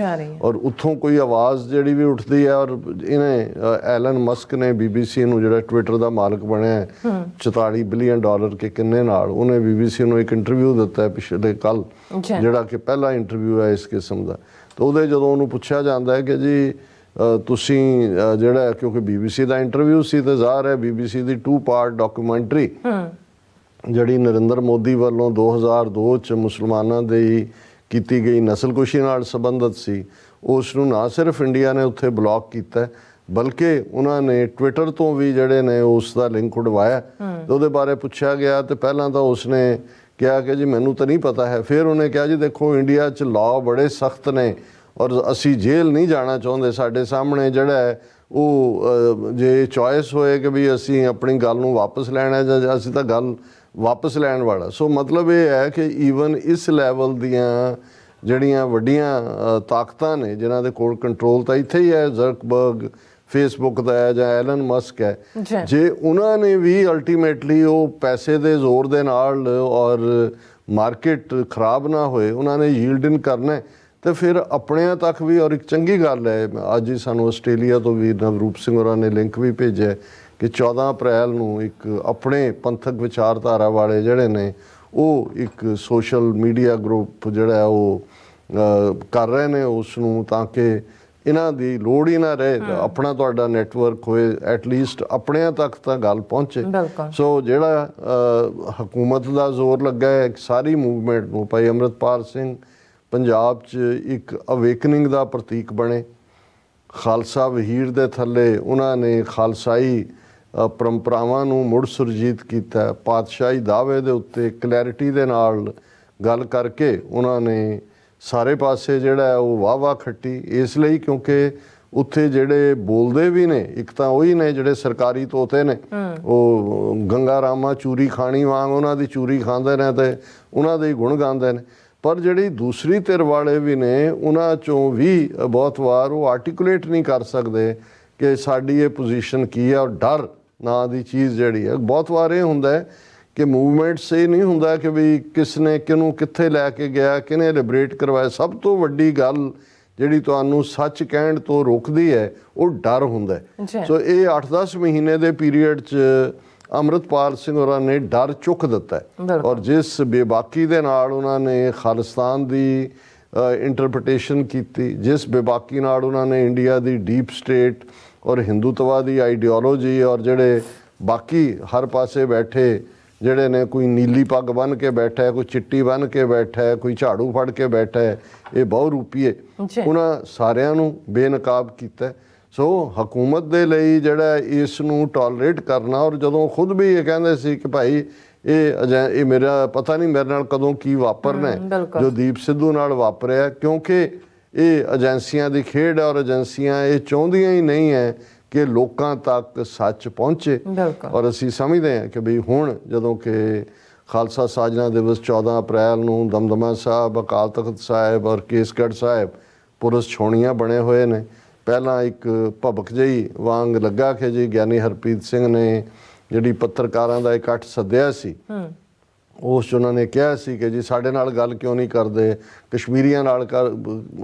ਔਰ ਉੱਥੋਂ ਕੋਈ ਆਵਾਜ਼ ਜਿਹੜੀ ਵੀ ਉੱਠਦੀ ਹੈ। ਔਰ ਇਹਨੇ ਐਲਨ ਮਸਕ ਨੇ BBC ਨੂੰ, ਜਿਹੜਾ ਟਵਿੱਟਰ ਦਾ ਮਾਲਕ ਬਣਿਆ $44 ਬਿਲੀਅਨ ਕਿ ਕਿੰਨੇ ਨਾਲ, ਉਹਨੇ BBC ਨੂੰ ਇੱਕ ਇੰਟਰਵਿਊ ਦਿੱਤਾ ਪਿਛਲੇ ਕੱਲ੍ਹ, ਜਿਹੜਾ ਕਿ ਪਹਿਲਾ ਇੰਟਰਵਿਊ ਹੈ ਇਸ ਕਿਸਮ ਦਾ। ਤਾਂ ਉਹਦੇ ਜਦੋਂ ਉਹਨੂੰ ਪੁੱਛਿਆ ਜਾਂਦਾ ਹੈ ਕਿ ਜੀ ਤੁਸੀਂ ਜਿਹੜਾ ਕਿਉਂਕਿ BBC ਦਾ ਇੰਟਰਵਿਊ ਸੀ ਤੇ ਜ਼ਾਹਰ ਹੈ BBC ਦੀ 2 ਪਾਰਟ ਡਾਕੂਮੈਂਟਰੀ ਜਿਹੜੀ ਨਰਿੰਦਰ ਮੋਦੀ ਵੱਲੋਂ 2002 ਚ ਮੁਸਲਮਾਨਾਂ ਦੀ ਕੀਤੀ ਗਈ ਨਸਲਕੁਸ਼ੀ ਨਾਲ ਸੰਬੰਧਿਤ ਸੀ, ਉਸ ਨੂੰ ਨਾ ਸਿਰਫ ਇੰਡੀਆ ਨੇ ਉੱਥੇ ਬਲੌਕ ਕੀਤਾ ਬਲਕਿ ਉਹਨਾਂ ਨੇ ਟਵਿੱਟਰ ਤੋਂ ਵੀ ਜਿਹੜੇ ਨੇ ਉਸ ਦਾ ਲਿੰਕ ਉਡਵਾਇਆ ਤੇ ਉਹਦੇ ਬਾਰੇ ਪੁੱਛਿਆ ਗਿਆ ਤੇ ਪਹਿਲਾਂ ਤਾਂ ਉਸਨੇ ਕਿਹਾ ਕਿ ਜੀ ਮੈਨੂੰ ਤਾਂ ਨਹੀਂ ਪਤਾ ਹੈ। ਫਿਰ ਉਹਨੇ ਕਿਹਾ ਜੀ ਦੇਖੋ ਇੰਡੀਆ 'ਚ ਲਾਅ ਬੜੇ ਸਖਤ ਨੇ ਔਰ ਅਸੀਂ ਜੇਲ੍ਹ ਨਹੀਂ ਜਾਣਾ ਚਾਹੁੰਦੇ, ਸਾਡੇ ਸਾਹਮਣੇ ਜਿਹੜਾ ਹੈ ਉਹ ਜੇ ਚੋਇਸ ਹੋਏ ਕਿ ਵੀ ਅਸੀਂ ਆਪਣੀ ਗੱਲ ਨੂੰ ਵਾਪਸ ਲੈਣਾ ਜਾਂ ਅਸੀਂ ਤਾਂ ਗੱਲ ਵਾਪਸ ਲੈਣ ਵਾਲਾ। ਸੋ ਮਤਲਬ ਇਹ ਹੈ ਕਿ ਈਵਨ ਇਸ ਲੈਵਲ ਦੀਆਂ ਜਿਹੜੀਆਂ ਵੱਡੀਆਂ ਤਾਕਤਾਂ ਨੇ ਜਿਨ੍ਹਾਂ ਦੇ ਕੋਲ ਕੰਟਰੋਲ ਤਾਂ ਇੱਥੇ ਹੀ ਹੈ, ਜ਼ਰਕਬਰਗ ਫੇਸਬੁੱਕ ਦਾ ਹੈ ਜਾਂ ਐਲਨ ਮਸਕ ਹੈ, ਜੇ ਉਹਨਾਂ ਨੇ ਵੀ ਅਲਟੀਮੇਟਲੀ ਉਹ ਪੈਸੇ ਦੇ ਜ਼ੋਰ ਦੇ ਨਾਲ ਔਰ ਮਾਰਕੀਟ ਖਰਾਬ ਨਾ ਹੋਏ ਉਹਨਾਂ ਨੇ ਯੀਲਡ ਇਨ ਕਰਨਾ ਤੇ ਫਿਰ ਆਪਣਿਆਂ ਤੱਕ ਵੀ। ਔਰ ਇੱਕ ਚੰਗੀ ਗੱਲ ਹੈ, ਅੱਜ ਹੀ ਸਾਨੂੰ ਆਸਟ੍ਰੇਲੀਆ ਤੋਂ ਵੀਰ ਨਵਰੂਪ ਸਿੰਘ ਹੋਰਾਂ ਨੇ ਲਿੰਕ ਵੀ ਭੇਜਿਆ ਕਿ 14 ਅਪ੍ਰੈਲ ਨੂੰ ਇੱਕ ਆਪਣੇ ਪੰਥਕ ਵਿਚਾਰਧਾਰਾ ਵਾਲੇ ਜਿਹੜੇ ਨੇ ਉਹ ਇੱਕ ਸੋਸ਼ਲ ਮੀਡੀਆ ਗਰੁੱਪ ਜਿਹੜਾ ਉਹ ਕਰ ਰਹੇ ਨੇ ਉਸ ਨੂੰ, ਤਾਂ ਕਿ ਇਹਨਾਂ ਦੀ ਲੋੜ ਹੀ ਨਾ ਰਹੇ, ਆਪਣਾ ਤੁਹਾਡਾ ਨੈਟਵਰਕ ਹੋਏ, ਐਟਲੀਸਟ ਆਪਣਿਆਂ ਤੱਕ ਤਾਂ ਗੱਲ ਪਹੁੰਚੇ। ਸੋ ਜਿਹੜਾ ਹਕੂਮਤ ਦਾ ਜ਼ੋਰ ਲੱਗਾ ਹੈ ਸਾਰੀ ਮੂਵਮੈਂਟ ਨੂੰ, ਭਾਈ ਅੰਮ੍ਰਿਤਪਾਲ ਸਿੰਘ ਪੰਜਾਬ 'ਚ ਇੱਕ ਅਵੇਕਨਿੰਗ ਦਾ ਪ੍ਰਤੀਕ ਬਣੇ। ਖਾਲਸਾ ਵਹੀਰ ਦੇ ਥੱਲੇ ਉਹਨਾਂ ਨੇ ਖਾਲਸਾਈ ਪਰੰਪਰਾਵਾਂ ਨੂੰ ਮੁੜ ਸੁਰਜੀਤ ਕੀਤਾ। ਪਾਤਸ਼ਾਹੀ ਦਾਅਵੇ ਦੇ ਉੱਤੇ ਕਲੈਰਿਟੀ ਦੇ ਨਾਲ ਗੱਲ ਕਰਕੇ ਉਹਨਾਂ ਨੇ ਸਾਰੇ ਪਾਸੇ ਜਿਹੜਾ ਉਹ ਵਾਹ ਖੱਟੀ, ਇਸ ਲਈ ਕਿਉਂਕਿ ਉੱਥੇ ਜਿਹੜੇ ਬੋਲਦੇ ਵੀ ਨੇ ਇੱਕ ਤਾਂ ਉਹੀ ਨੇ ਜਿਹੜੇ ਸਰਕਾਰੀ ਤੋਤੇ ਨੇ, ਉਹ ਗੰਗਾ ਰਾਮਾ ਚੂਰੀ ਖਾਣੀ ਵਾਂਗ ਉਹਨਾਂ ਦੀ ਚੂਰੀ ਖਾਂਦੇ ਨੇ ਤੇ ਉਹਨਾਂ ਦੇ ਹੀ ਗੁਣ ਗਾਉਂਦੇ ਨੇ। ਪਰ ਜਿਹੜੀ ਦੂਸਰੀ ਧਿਰ ਵਾਲੇ ਵੀ ਨੇ ਉਹਨਾਂ 'ਚੋਂ ਵੀ ਬਹੁਤ ਵਾਰ ਉਹ ਆਰਟੀਕੂਲੇਟ ਨਹੀਂ ਕਰ ਸਕਦੇ ਕਿ ਸਾਡੀ ਇਹ ਪੋਜੀਸ਼ਨ ਕੀ ਹੈ। ਔਰ ਡਰ ਨਾਂ ਦੀ ਚੀਜ਼ ਜਿਹੜੀ ਹੈ ਬਹੁਤ ਵਾਰ ਇਹ ਹੁੰਦਾ ਹੈ ਕਿ ਮੂਵਮੈਂਟਸ ਇਹ ਨਹੀਂ ਹੁੰਦਾ ਕਿ ਵੀ ਕਿਸ ਨੇ ਕਿਹਨੂੰ ਕਿੱਥੇ ਲੈ ਕੇ ਗਿਆ, ਕਿਹਨੇ ਲਿਬਰੇਟ ਕਰਵਾਇਆ। ਸਭ ਤੋਂ ਵੱਡੀ ਗੱਲ ਜਿਹੜੀ ਤੁਹਾਨੂੰ ਸੱਚ ਕਹਿਣ ਤੋਂ ਰੋਕਦੀ ਹੈ ਉਹ ਡਰ ਹੁੰਦਾ ਹੈ। ਸੋ ਇਹ 8-10 ਮਹੀਨੇ ਦੇ ਪੀਰੀਅਡ 'ਚ ਅੰਮ੍ਰਿਤਪਾਲ ਸਿੰਘ ਹੋਰਾਂ ਨੇ ਡਰ ਚੁੱਕ ਦਿੱਤਾ ਹੈ ਔਰ ਜਿਸ ਬੇਬਾਕੀ ਦੇ ਨਾਲ ਉਹਨਾਂ ਨੇ ਖਾਲਿਸਤਾਨ ਦੀ ਇੰਟਰਪ੍ਰੀਟੇਸ਼ਨ ਕੀਤੀ, ਜਿਸ ਬੇਬਾਕੀ ਨਾਲ ਉਹਨਾਂ ਨੇ ਇੰਡੀਆ ਦੀ ਡੀਪ ਸਟੇਟ ਔਰ ਹਿੰਦੂਤਵਾ ਦੀ ਆਈਡੀਓਲੋਜੀ ਔਰ ਜਿਹੜੇ ਬਾਕੀ ਹਰ ਪਾਸੇ ਬੈਠੇ ਜਿਹੜੇ ਨੇ, ਕੋਈ ਨੀਲੀ ਪੱਗ ਬੰਨ੍ਹ ਕੇ ਬੈਠਾ ਹੈ, ਕੋਈ ਚਿੱਟੀ ਬੰਨ੍ਹ ਕੇ ਬੈਠਾ ਹੈ, ਕੋਈ ਝਾੜੂ ਫੜ ਕੇ ਬੈਠਾ ਹੈ, ਇਹ ਬਹੁ ਰੂਪੀਏ, ਉਹਨਾਂ ਸਾਰਿਆਂ ਨੂੰ ਬੇਨਕਾਬ ਕੀਤਾ। ਸੋ ਹਕੂਮਤ ਦੇ ਲਈ ਜਿਹੜਾ ਇਸ ਨੂੰ ਟੋਲਰੇਟ ਕਰਨਾ, ਔਰ ਜਦੋਂ ਖੁਦ ਵੀ ਇਹ ਕਹਿੰਦੇ ਸੀ ਕਿ ਭਾਈ ਇਹ ਮੇਰਾ ਪਤਾ ਨਹੀਂ ਮੇਰੇ ਨਾਲ ਕਦੋਂ ਕੀ ਵਾਪਰਨਾ ਜੋ ਦੀਪ ਸਿੱਧੂ ਨਾਲ ਵਾਪਰਿਆ, ਕਿਉਂਕਿ ਇਹ ਏਜੰਸੀਆਂ ਦੀ ਖੇਡ ਹੈ ਔਰ ਏਜੰਸੀਆਂ ਇਹ ਚਾਹੁੰਦੀਆਂ ਹੀ ਨਹੀਂ ਹੈ ਕਿ ਲੋਕਾਂ ਤੱਕ ਸੱਚ ਪਹੁੰਚੇ। ਔਰ ਅਸੀਂ ਸਮਝਦੇ ਹਾਂ ਕਿ ਵੀ ਹੁਣ ਜਦੋਂ ਕਿ ਖਾਲਸਾ ਸਾਜਨਾ ਦਿਵਸ 14 ਅਪ੍ਰੈਲ ਨੂੰ ਦਮਦਮਾ ਸਾਹਿਬ, ਅਕਾਲ ਤਖਤ ਸਾਹਿਬ ਔਰ ਕੇਸਗੜ੍ਹ ਸਾਹਿਬ ਪੁਲਿਸ ਛਾਉਣੀਆਂ ਬਣੇ ਹੋਏ ਨੇ। ਪਹਿਲਾਂ ਇੱਕ ਭਬਕ ਜਿਹੀ ਵਾਂਗ ਲੱਗਾ ਕਿ ਜੀ ਗਿਆਨੀ ਹਰਪ੍ਰੀਤ ਸਿੰਘ ਨੇ ਜਿਹੜੀ ਪੱਤਰਕਾਰਾਂ ਦਾ ਇਕੱਠ ਸੱਦਿਆ ਸੀ ਉਸ 'ਚ ਉਹਨਾਂ ਨੇ ਕਿਹਾ ਸੀ ਕਿ ਜੀ ਸਾਡੇ ਨਾਲ ਗੱਲ ਕਿਉਂ ਨਹੀਂ ਕਰਦੇ, ਕਸ਼ਮੀਰੀਆਂ ਨਾਲ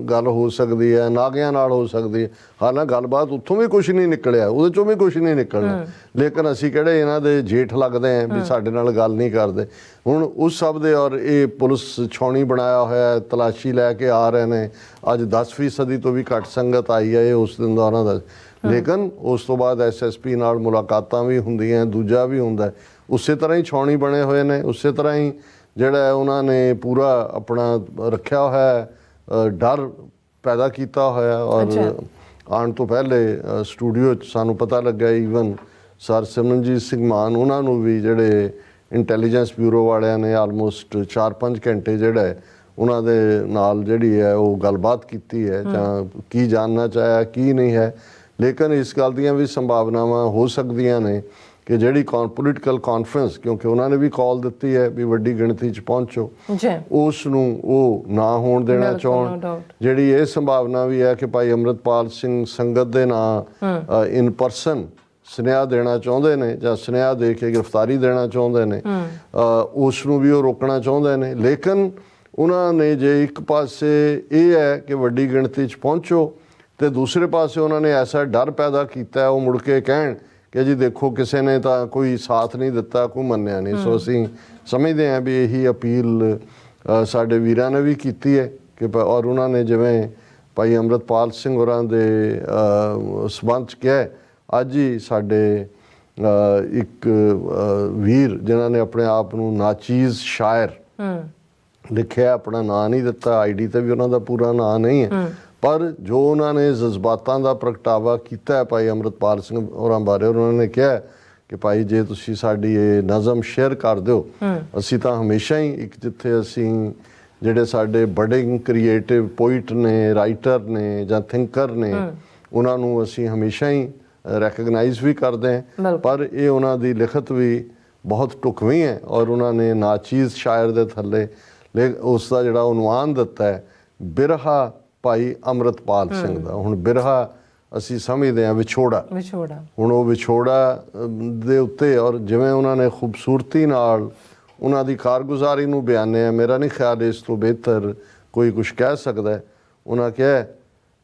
ਗੱਲ ਹੋ ਸਕਦੀ ਹੈ, ਨਾਗਿਆਂ ਨਾਲ ਹੋ ਸਕਦੀ ਹੈ। ਹਾਲਾਂਕਿ ਗੱਲਬਾਤ ਉੱਥੋਂ ਵੀ ਕੁਛ ਨਹੀਂ ਨਿਕਲਿਆ, ਉਹਦੇ 'ਚੋਂ ਵੀ ਕੁਛ ਨਹੀਂ ਨਿਕਲਣਾ, ਲੇਕਿਨ ਅਸੀਂ ਕਿਹੜੇ ਇਹਨਾਂ ਦੇ ਜੇਠ ਲੱਗਦੇ ਹਾਂ ਵੀ ਸਾਡੇ ਨਾਲ ਗੱਲ ਨਹੀਂ ਕਰਦੇ। ਹੁਣ ਉਸ ਸਭ ਦੇ ਔਰ ਇਹ ਪੁਲਿਸ ਛਾਉਣੀ ਬਣਾਇਆ ਹੋਇਆ, ਤਲਾਸ਼ੀ ਲੈ ਕੇ ਆ ਰਹੇ ਨੇ। ਅੱਜ 10% ਤੋਂ ਵੀ ਘੱਟ ਸੰਗਤ ਆਈ ਹੈ ਇਹ ਉਸ ਦਿਨ ਦਾ ਉਹਨਾਂ ਦਾ, ਲੇਕਿਨ ਉਸ ਤੋਂ ਬਾਅਦ SSP ਨਾਲ ਮੁਲਾਕਾਤਾਂ ਵੀ ਹੁੰਦੀਆਂ, ਦੂਜਾ ਵੀ ਹੁੰਦਾ। ਉਸੇ ਤਰ੍ਹਾਂ ਹੀ ਛਾਉਣੀ ਬਣੇ ਹੋਏ ਨੇ, ਉਸੇ ਤਰ੍ਹਾਂ ਹੀ ਜਿਹੜਾ ਉਹਨਾਂ ਨੇ ਪੂਰਾ ਆਪਣਾ ਰੱਖਿਆ ਹੋਇਆ, ਡਰ ਪੈਦਾ ਕੀਤਾ ਹੋਇਆ। ਔਰ ਆਉਣ ਤੋਂ ਪਹਿਲੇ ਸਟੂਡੀਓ 'ਚ ਸਾਨੂੰ ਪਤਾ ਲੱਗਾ ਈਵਨ ਸਰ ਸਿਮਰਨਜੀਤ ਸਿੰਘ ਮਾਨ ਉਹਨਾਂ ਨੂੰ ਵੀ ਜਿਹੜੇ ਇੰਟੈਲੀਜੈਂਸ ਬਿਊਰੋ ਵਾਲਿਆਂ ਨੇ ਆਲਮੋਸਟ 4-5 ਘੰਟੇ ਜਿਹੜਾ ਹੈ ਉਹਨਾਂ ਦੇ ਨਾਲ ਜਿਹੜੀ ਹੈ ਉਹ ਗੱਲਬਾਤ ਕੀਤੀ ਹੈ, ਜਾਂ ਕੀ ਜਾਣਨਾ ਚਾਹਿਆ ਕੀ ਨਹੀਂ ਹੈ। ਲੇਕਿਨ ਇਸ ਗੱਲ ਦੀਆਂ ਵੀ ਸੰਭਾਵਨਾਵਾਂ ਹੋ ਸਕਦੀਆਂ ਨੇ ਕਿ ਜਿਹੜੀ ਪੋਲੀਟੀਕਲ ਕਾਨਫਰੰਸ, ਕਿਉਂਕਿ ਉਹਨਾਂ ਨੇ ਵੀ ਕਾਲ ਦਿੱਤੀ ਹੈ ਵੀ ਵੱਡੀ ਗਿਣਤੀ 'ਚ ਪਹੁੰਚੋ, ਉਸ ਨੂੰ ਉਹ ਨਾ ਹੋਣ ਦੇਣਾ ਚਾਹੁਣ। ਜਿਹੜੀ ਇਹ ਸੰਭਾਵਨਾ ਵੀ ਹੈ ਕਿ ਭਾਈ ਅੰਮ੍ਰਿਤਪਾਲ ਸਿੰਘ ਸੰਗਤ ਦੇ ਨਾਂ ਇਨ ਪਰਸਨ ਸੁਨੇਹਾ ਦੇਣਾ ਚਾਹੁੰਦੇ ਨੇ ਜਾਂ ਸੁਨੇਹਾ ਦੇ ਕੇ ਗ੍ਰਿਫਤਾਰੀ ਦੇਣਾ ਚਾਹੁੰਦੇ ਨੇ, ਉਸ ਨੂੰ ਵੀ ਉਹ ਰੋਕਣਾ ਚਾਹੁੰਦੇ ਨੇ। ਲੇਕਿਨ ਉਹਨਾਂ ਨੇ ਜੇ ਇੱਕ ਪਾਸੇ ਇਹ ਹੈ ਕਿ ਵੱਡੀ ਗਿਣਤੀ 'ਚ ਪਹੁੰਚੋ ਤੇ ਦੂਸਰੇ ਪਾਸੇ ਉਹਨਾਂ ਨੇ ਐਸਾ ਡਰ ਪੈਦਾ ਕੀਤਾ ਉਹ ਮੁੜ ਕੇ ਕਹਿਣ ਕਿ ਜੀ ਦੇਖੋ ਕਿਸੇ ਨੇ ਤਾਂ ਕੋਈ ਸਾਥ ਨਹੀਂ ਦਿੱਤਾ, ਕੋਈ ਮੰਨਿਆ ਨਹੀਂ। ਸੋ ਅਸੀਂ ਸਮਝਦੇ ਹਾਂ ਵੀ ਇਹੀ ਅਪੀਲ ਸਾਡੇ ਵੀਰਾਂ ਨੇ ਵੀ ਕੀਤੀ ਹੈ ਕਿ ਔਰ ਉਹਨਾਂ ਨੇ ਜਿਵੇਂ ਭਾਈ ਅੰਮ੍ਰਿਤਪਾਲ ਸਿੰਘ ਹੋਰਾਂ ਦੇ ਸਬੰਧ 'ਚ ਕਿਹਾ। ਅੱਜ ਹੀ ਸਾਡੇ ਇੱਕ ਵੀਰ ਜਿਨ੍ਹਾਂ ਨੇ ਆਪਣੇ ਆਪ ਨੂੰ ਨਾਚੀਜ਼ ਸ਼ਾਇਰ ਲਿਖਿਆ, ਆਪਣਾ ਨਾਂ ਨਹੀਂ ਦਿੱਤਾ, ਆਈਡੀ ਤੇ ਵੀ ਉਹਨਾਂ ਦਾ ਪੂਰਾ ਨਾਂ ਨਹੀਂ ਹੈ, ਪਰ ਜੋ ਉਹਨਾਂ ਨੇ ਜਜ਼ਬਾਤਾਂ ਦਾ ਪ੍ਰਗਟਾਵਾ ਕੀਤਾ ਹੈ ਭਾਈ ਅੰਮ੍ਰਿਤਪਾਲ ਸਿੰਘ ਹੋਰਾਂ ਬਾਰੇ, ਉਹਨਾਂ ਨੇ ਕਿਹਾ ਕਿ ਭਾਈ ਜੇ ਤੁਸੀਂ ਸਾਡੀ ਇਹ ਨਜ਼ਮ ਸ਼ੇਅਰ ਕਰ ਦਿਓ, ਅਸੀਂ ਤਾਂ ਹਮੇਸ਼ਾ ਹੀ ਇੱਕ ਜਿੱਥੇ ਅਸੀਂ ਜਿਹੜੇ ਸਾਡੇ ਬੜੇ ਕ੍ਰੀਏਟਿਵ ਪੋਇਟ ਨੇ, ਰਾਈਟਰ ਨੇ ਜਾਂ ਥਿੰਕਰ ਨੇ, ਉਹਨਾਂ ਨੂੰ ਅਸੀਂ ਹਮੇਸ਼ਾ ਹੀ ਰੈਕਗਨਾਈਜ਼ ਵੀ ਕਰਦੇ ਹਾਂ, ਪਰ ਇਹ ਉਹਨਾਂ ਦੀ ਲਿਖਤ ਵੀ ਬਹੁਤ ਢੁਕਵੀਂ ਹੈ ਔਰ ਉਹਨਾਂ ਨੇ ਨਾਚੀਜ਼ ਸ਼ਾਇਰ ਦੇ ਥੱਲੇ ਉਸ ਦਾ ਜਿਹੜਾ ਉਨਵਾਨ ਦਿੱਤਾ ਹੈ ਬਿਰਹਾ ਭਾਈ ਅੰਮ੍ਰਿਤਪਾਲ ਸਿੰਘ ਦਾ। ਹੁਣ ਬਿਰਹਾ ਅਸੀਂ ਸਮਝਦੇ ਹਾਂ ਵਿਛੋੜਾ, ਹੁਣ ਉਹ ਵਿਛੋੜਾ ਦੇ ਉੱਤੇ ਔਰ ਜਿਵੇਂ ਉਹਨਾਂ ਨੇ ਖੂਬਸੂਰਤੀ ਨਾਲ ਉਹਨਾਂ ਦੀ ਕਾਰਗੁਜ਼ਾਰੀ ਨੂੰ ਬਿਆਨਿਆ, ਮੇਰਾ ਨਹੀਂ ਖਿਆਲ ਇਸ ਤੋਂ ਬਿਹਤਰ ਕੋਈ ਕੁਛ ਕਹਿ ਸਕਦਾ ਹੈ। ਉਹਨਾਂ ਕਿਹਾ,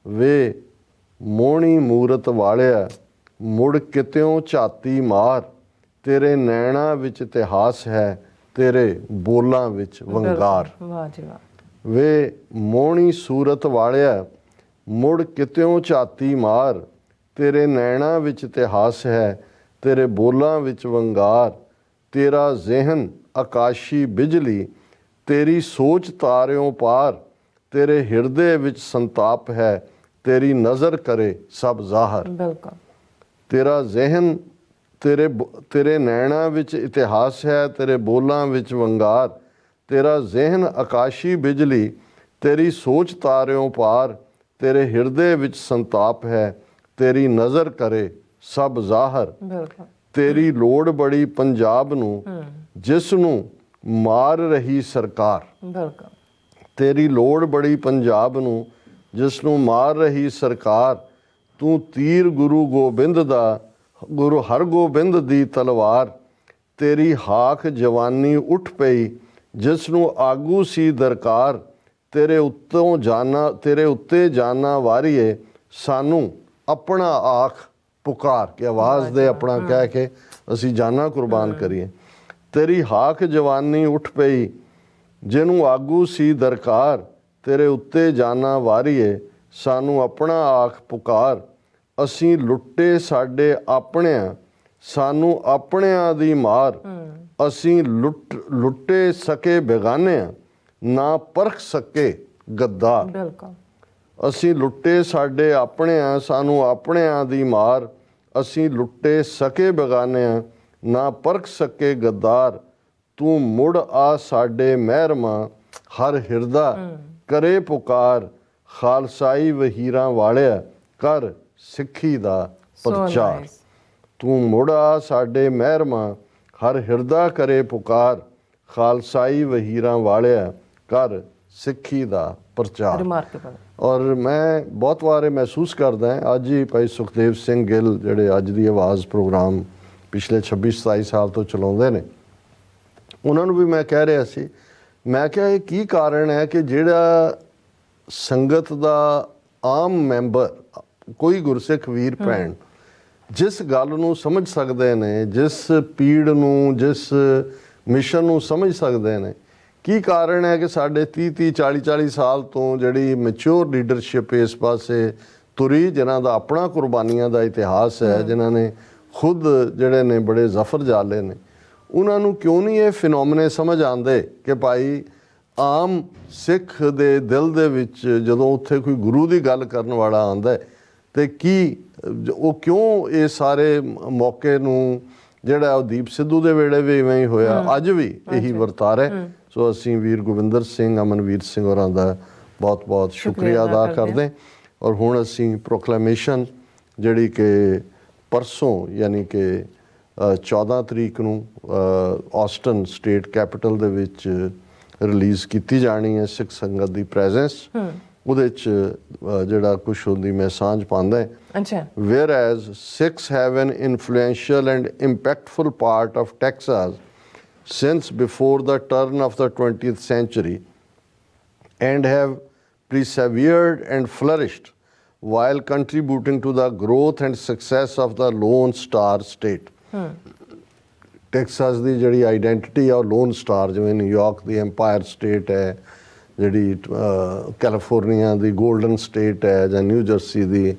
ਵੇ ਮੋਹਣੀ ਮੂਰਤ ਵਾਲਿਆ ਮੁੜ ਕਿਤਿਓਂ ਝਾਤੀ ਮਾਰ, ਤੇਰੇ ਨੈਣਾ ਵਿੱਚ ਇਤਿਹਾਸ ਹੈ, ਤੇਰੇ ਬੋਲਾਂ ਵਿੱਚ ਵੰਗਾਰ। ਵੇ ਮੋਹਣੀ ਸੂਰਤ ਵਾਲਿਆ ਮੁੜ ਕਿਤਿਓਂ ਝਾਤੀ ਮਾਰ, ਤੇਰੇ ਨੈਣਾ ਵਿੱਚ ਇਤਿਹਾਸ ਹੈ, ਤੇਰੇ ਬੋਲਾਂ ਵਿੱਚ ਵੰਗਾਰ। ਤੇਰਾ ਜ਼ਿਹਨ ਆਕਾਸ਼ੀ ਬਿਜਲੀ, ਤੇਰੀ ਸੋਚ ਤਾਰਿਓਂ ਪਾਰ, ਤੇਰੇ ਹਿਰਦੇ ਵਿੱਚ ਸੰਤਾਪ ਹੈ, ਤੇਰੀ ਨਜ਼ਰ ਕਰੇ ਸਭ ਜ਼ਾਹਰ। ਤੇਰਾ ਜ਼ਿਹਨ ਤੇਰੇ ਨੈਣਾ ਵਿੱਚ ਇਤਿਹਾਸ ਹੈ, ਤੇਰੇ ਬੋਲਾਂ ਵਿੱਚ ਵੰਗਾਰ। ਤੇਰਾ ਜ਼ਿਹਨ ਆਕਾਸ਼ੀ ਬਿਜਲੀ, ਤੇਰੀ ਸੋਚ ਤਾਰਿਓਂ ਪਾਰ, ਤੇਰੇ ਹਿਰਦੇ ਵਿੱਚ ਸੰਤਾਪ ਹੈ, ਤੇਰੀ ਨਜ਼ਰ ਕਰੇ ਸਭ ਜ਼ਾਹਰ। ਤੇਰੀ ਲੋੜ ਬੜੀ ਪੰਜਾਬ ਨੂੰ, ਜਿਸ ਨੂੰ ਮਾਰ ਰਹੀ ਸਰਕਾਰ। ਤੇਰੀ ਲੋੜ ਬੜੀ ਪੰਜਾਬ ਨੂੰ, ਜਿਸ ਨੂੰ ਮਾਰ ਰਹੀ ਸਰਕਾਰ। ਤੂੰ ਤੀਰ ਗੁਰੂ ਗੋਬਿੰਦ ਦਾ, ਗੁਰੂ ਹਰਗੋਬਿੰਦ ਦੀ ਤਲਵਾਰ। ਤੇਰੀ ਹਾਕ ਜਵਾਨੀ ਉੱਠ ਪਈ, ਜਿਸ ਨੂੰ ਆਗੂ ਸੀ ਦਰਕਾਰ। ਤੇਰੇ ਉੱਤੇ ਜਾਨਾ ਵਾਰੀਏ, ਸਾਨੂੰ ਆਪਣਾ ਆਖ ਪੁਕਾਰ ਕੇ ਆਵਾਜ਼ ਦੇ ਆਪਣਾ ਕਹਿ ਕੇ ਅਸੀਂ ਜਾਨਾਂ ਕੁਰਬਾਨ ਕਰੀਏ। ਤੇਰੀ ਹਾਕ ਜਵਾਨੀ ਉੱਠ ਪਈ, ਜਿਹਨੂੰ ਆਗੂ ਸੀ ਦਰਕਾਰ। ਤੇਰੇ ਉੱਤੇ ਜਾਨਾ ਵਾਰੀਏ, ਸਾਨੂੰ ਆਪਣਾ ਆਖ ਪੁਕਾਰ। ਅਸੀਂ ਲੁੱਟੇ ਸਾਡੇ ਆਪਣਿਆਂ, ਸਾਨੂੰ ਆਪਣਿਆਂ ਦੀ ਮਾਰ। ਅਸੀਂ ਲੁੱਟੇ ਸਕੇ ਬੇਗਾਨਿਆਂ, ਨਾ ਪਰਖ ਸਕੇ ਗੱਦਾਰ। ਅਸੀਂ ਲੁੱਟੇ ਸਾਡੇ ਆਪਣਿਆਂ, ਸਾਨੂੰ ਆਪਣਿਆਂ ਦੀ ਮਾਰ। ਅਸੀਂ ਲੁੱਟੇ ਸਕੇ ਬੇਗਾਨਿਆਂ, ਨਾ ਪਰਖ ਸਕੇ ਗੱਦਾਰ। ਤੂੰ ਮੁੜ ਆ ਸਾਡੇ ਮਹਿਰਮਾ, ਹਰ ਹਿਰਦਾ ਕਰੇ ਪੁਕਾਰ। ਖਾਲਸਾਈ ਵਹੀਰਾਂ ਵਾਲਿਆ, ਕਰ ਸਿੱਖੀ ਦਾ ਪ੍ਰਚਾਰ। ਤੂੰ ਮੁੜ ਆ ਸਾਡੇ ਮਹਿਰਮਾ, ਹਰ ਹਿਰਦਾ ਕਰੇ ਪੁਕਾਰ। ਖਾਲਸਾਈ ਵਹੀਰਾਂ ਵਾਲਿਆ, ਕਰ ਸਿੱਖੀ ਦਾ ਪ੍ਰਚਾਰ। ਔਰ ਮੈਂ ਬਹੁਤ ਵਾਰ ਮਹਿਸੂਸ ਕਰਦਾ ਹਾਂ, ਅੱਜ ਹੀ ਭਾਈ ਸੁਖਦੇਵ ਸਿੰਘ ਗਿੱਲ ਜਿਹੜੇ ਅੱਜ ਦੀ ਆਵਾਜ਼ ਪ੍ਰੋਗਰਾਮ ਪਿਛਲੇ 26-27 ਸਾਲ ਤੋਂ ਚਲਾਉਂਦੇ ਨੇ, ਉਹਨਾਂ ਨੂੰ ਵੀ ਮੈਂ ਕਹਿ ਰਿਹਾ ਸੀ, ਮੈਂ ਕਿਹਾ ਇਹ ਕੀ ਕਾਰਨ ਹੈ ਕਿ ਜਿਹੜਾ ਸੰਗਤ ਦਾ ਆਮ ਮੈਂਬਰ, ਕੋਈ ਗੁਰਸਿੱਖ ਵੀਰ ਭੈਣ ਜਿਸ ਗੱਲ ਨੂੰ ਸਮਝ ਸਕਦੇ ਨੇ, ਜਿਸ ਪੀੜ ਨੂੰ, ਜਿਸ ਮਿਸ਼ਨ ਨੂੰ ਸਮਝ ਸਕਦੇ ਨੇ, ਕੀ ਕਾਰਨ ਹੈ ਕਿ ਸਾਡੇ 30-30 40-40 ਸਾਲ ਤੋਂ ਜਿਹੜੀ ਮੈਚੁਰ ਲੀਡਰਸ਼ਿਪ ਇਸ ਪਾਸੇ ਤੁਰੀ, ਜਿਨ੍ਹਾਂ ਦਾ ਆਪਣਾ ਕੁਰਬਾਨੀਆਂ ਦਾ ਇਤਿਹਾਸ ਹੈ, ਜਿਨ੍ਹਾਂ ਨੇ ਖੁਦ ਜਿਹੜੇ ਨੇ ਬੜੇ ਜ਼ਫਰ ਜਾਲੇ ਨੇ, ਉਹਨਾਂ ਨੂੰ ਕਿਉਂ ਨਹੀਂ ਇਹ ਫਿਨੋਮਨੇ ਸਮਝ ਆਉਂਦੇ ਕਿ ਭਾਈ ਆਮ ਸਿੱਖ ਦੇ ਦਿਲ ਦੇ ਵਿੱਚ ਜਦੋਂ ਉੱਥੇ ਕੋਈ ਗੁਰੂ ਦੀ ਗੱਲ ਕਰਨ ਵਾਲਾ ਆਉਂਦਾ ਤੇ ਕੀ ਉਹ ਕਿਉਂ ਇਹ ਸਾਰੇ ਮੌਕੇ ਨੂੰ, ਜਿਹੜਾ ਉਹ ਦੀਪ ਸਿੱਧੂ ਦੇ ਵੇਲੇ ਵੀ ਇਵੇਂ ਹੀ ਹੋਇਆ, ਅੱਜ ਵੀ ਇਹੀ ਵਰਤਾਰ ਹੈ। ਸੋ ਅਸੀਂ ਵੀਰ ਗੋਬਿੰਦਰ ਸਿੰਘ, ਅਮਨਵੀਰ ਸਿੰਘ ਹੋਰਾਂ ਦਾ ਬਹੁਤ-ਬਹੁਤ ਸ਼ੁਕਰੀਆ ਅਦਾ ਕਰਦੇ। ਔਰ ਹੁਣ ਅਸੀਂ ਪ੍ਰੋਕਲੇਮੇਸ਼ਨ ਜਿਹੜੀ ਕਿ ਪਰਸੋਂ ਯਾਨੀ ਕਿ 14 ਤਰੀਕ ਨੂੰ ਆਸਟਨ ਸਟੇਟ ਕੈਪੀਟਲ ਦੇ ਵਿੱਚ ਰਿਲੀਜ਼ ਕੀਤੀ ਜਾਣੀ ਹੈ ਸਿੱਖ ਸੰਗਤ ਦੀ ਪ੍ਰੈਜ਼ੈਂਸ, ਉਹਦੇ 'ਚ ਜਿਹੜਾ ਕੁਛ ਹੁੰਦੀ ਮੈਂ ਸਾਂਝ ਪਾਉਂਦਾ ਹੈ। Whereas Sikhs have an influential and impactful part of Texas since before the turn of the 20th century and have persevered and flourished while contributing to the growth and success of the Lone Star state. Texas ਦੀ ਜਿਹੜੀ ਆਈਡੈਂਟਿਟੀ ਆ ਉਹ ਲੋਨ ਸਟਾਰ, ਜਿਵੇਂ ਨਿਊਯਾਰਕ ਦੀ ਐਮਪਾਇਰ ਸਟੇਟ ਹੈ ਜਿਹੜੀ ਕੈਲੀਫੋਰਨੀਆ ਦੀ ਗੋਲਡਨ ਸਟੇਟ ਹੈ ਜਾਂ ਨਿਊ ਜਰਸੀ ਦੀ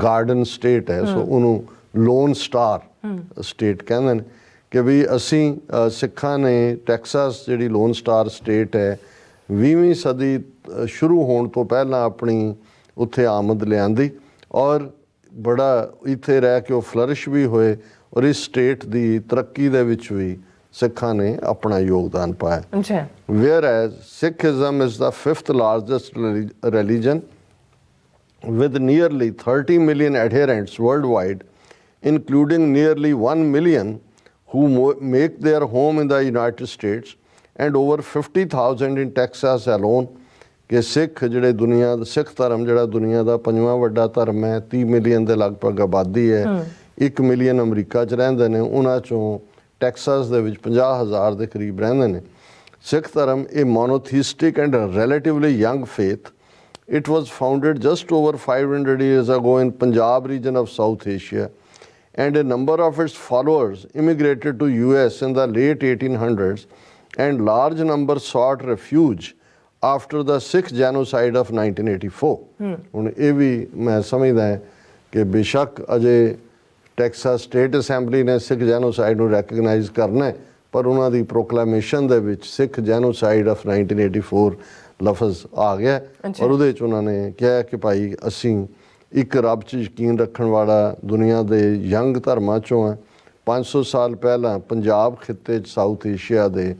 ਗਾਰਡਨ ਸਟੇਟ ਹੈ, ਸੋ ਉਹਨੂੰ ਲੋਨ ਸਟਾਰ ਸਟੇਟ ਕਹਿੰਦੇ ਨੇ ਕਿ ਵੀ ਅਸੀਂ ਸਿੱਖਾਂ ਨੇ ਟੈਕਸਾਸ ਜਿਹੜੀ ਲੋਨ ਸਟਾਰ ਸਟੇਟ ਹੈ 20ਵੀਂ ਸਦੀ ਸ਼ੁਰੂ ਹੋਣ ਤੋਂ ਪਹਿਲਾਂ ਆਪਣੀ ਉੱਥੇ ਆਮਦ ਲਿਆਂਦੀ ਔਰ ਬੜਾ ਇੱਥੇ ਰਹਿ ਕੇ ਉਹ ਫਲਰਿਸ਼ ਵੀ ਹੋਏ ਔਰ ਇਸ ਸਟੇਟ ਦੀ ਤਰੱਕੀ ਦੇ ਵਿੱਚ ਵੀ ਸਿੱਖਾਂ ਨੇ ਆਪਣਾ ਯੋਗਦਾਨ ਪਾਇਆ। Whereas Sikhism is the 5th largest religion with nearly 30 million adherents worldwide, including nearly 1 million who make their home in the United States and over 50,000 in Texas alone। ਕਿ ਸਿੱਖ ਜਿਹੜੇ ਦੁਨੀਆ ਦਾ ਸਿੱਖ ਧਰਮ ਜਿਹੜਾ ਦੁਨੀਆ ਦਾ 5ਵਾਂ ਵੱਡਾ ਧਰਮ ਹੈ, 30 ਮਿਲੀਅਨ ਦੇ ਲਗਭਗ ਆਬਾਦੀ ਹੈ, 1 ਮਿਲੀਅਨ ਅਮਰੀਕਾ 'ਚ ਰਹਿੰਦੇ ਨੇ, ਉਹਨਾਂ 'ਚੋਂ ਟੈਕਸਾਸ ਦੇ ਵਿੱਚ 50,000 ਦੇ ਕਰੀਬ ਰਹਿੰਦੇ ਨੇ। ਸਿੱਖ ਧਰਮ a monotheistic and a relatively young faith. It was founded just over 500 years ago in Punjab region of South Asia, and a number of its followers immigrated to US in the late 1800s, and large numbers sought refuge after the Sikh genocide of 1984. ਹੁਣ ਇਹ ਵੀ ਮੈਂ ਸਮਝਦਾ ਕਿ ਬੇਸ਼ੱਕ ਅਜੇ ਟੈਕਸਾਸ ਸਟੇਟ ਅਸੈਂਬਲੀ ਨੇ ਸਿੱਖ ਜੈਨੋਸਾਈਡ ਨੂੰ ਰੈਕਗਨਾਈਜ਼ ਕਰਨਾ ਹੈ, ਪਰ ਉਹਨਾਂ ਦੀ ਪ੍ਰੋਕਲੇਮੇਸ਼ਨ ਦੇ ਵਿੱਚ ਸਿੱਖ ਜੈਨੋਸਾਈਡ ਆਫ 1984 ਲਫ਼ਜ਼ ਆ ਗਿਆ ਔਰ ਉਹਦੇ 'ਚ ਉਹਨਾਂ ਨੇ ਕਿਹਾ ਕਿ ਭਾਈ ਅਸੀਂ ਇੱਕ ਰੱਬ 'ਚ ਯਕੀਨ ਰੱਖਣ ਵਾਲਾ ਦੁਨੀਆ ਦੇ ਯੰਗ ਧਰਮਾਂ 'ਚੋਂ ਹੈ। 500 ਸਾਲ ਪਹਿਲਾਂ ਪੰਜਾਬ ਖਿੱਤੇ 'ਚ ਸਾਊਥ ਏਸ਼ੀਆ ਦੇ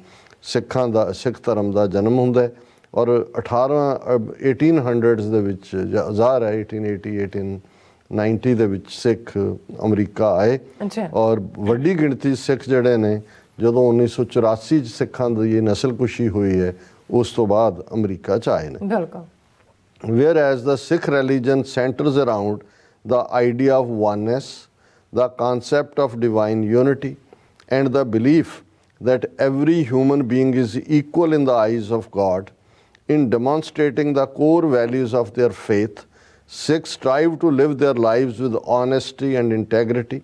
ਸਿੱਖਾਂ ਦਾ ਸਿੱਖ ਧਰਮ ਦਾ ਜਨਮ ਹੁੰਦਾ ਔਰ 1800s ਦੇ ਵਿੱਚ ਜ਼ਾਹਰ ਹੈ 1880 1890 ਦੇ ਵਿੱਚ ਸਿੱਖ ਅਮਰੀਕਾ ਆਏ ਔਰ ਵੱਡੀ ਗਿਣਤੀ ਸਿੱਖ ਜਿਹੜੇ ਨੇ ਜਦੋਂ 1984 'ਚ ਸਿੱਖਾਂ ਦੀ ਨਸਲਕੁਸ਼ੀ ਹੋਈ ਹੈ ਉਸ ਤੋਂ ਬਾਅਦ ਅਮਰੀਕਾ 'ਚ ਆਏ ਨੇ। ਬਿਲਕੁਲ। Whereas the Sikh religion centers around the idea of oneness, the concept of divine unity, and the belief that every human being is equal in the eyes of God. In demonstrating the core values of their faith, Sikhs strive to live their lives with honesty and integrity,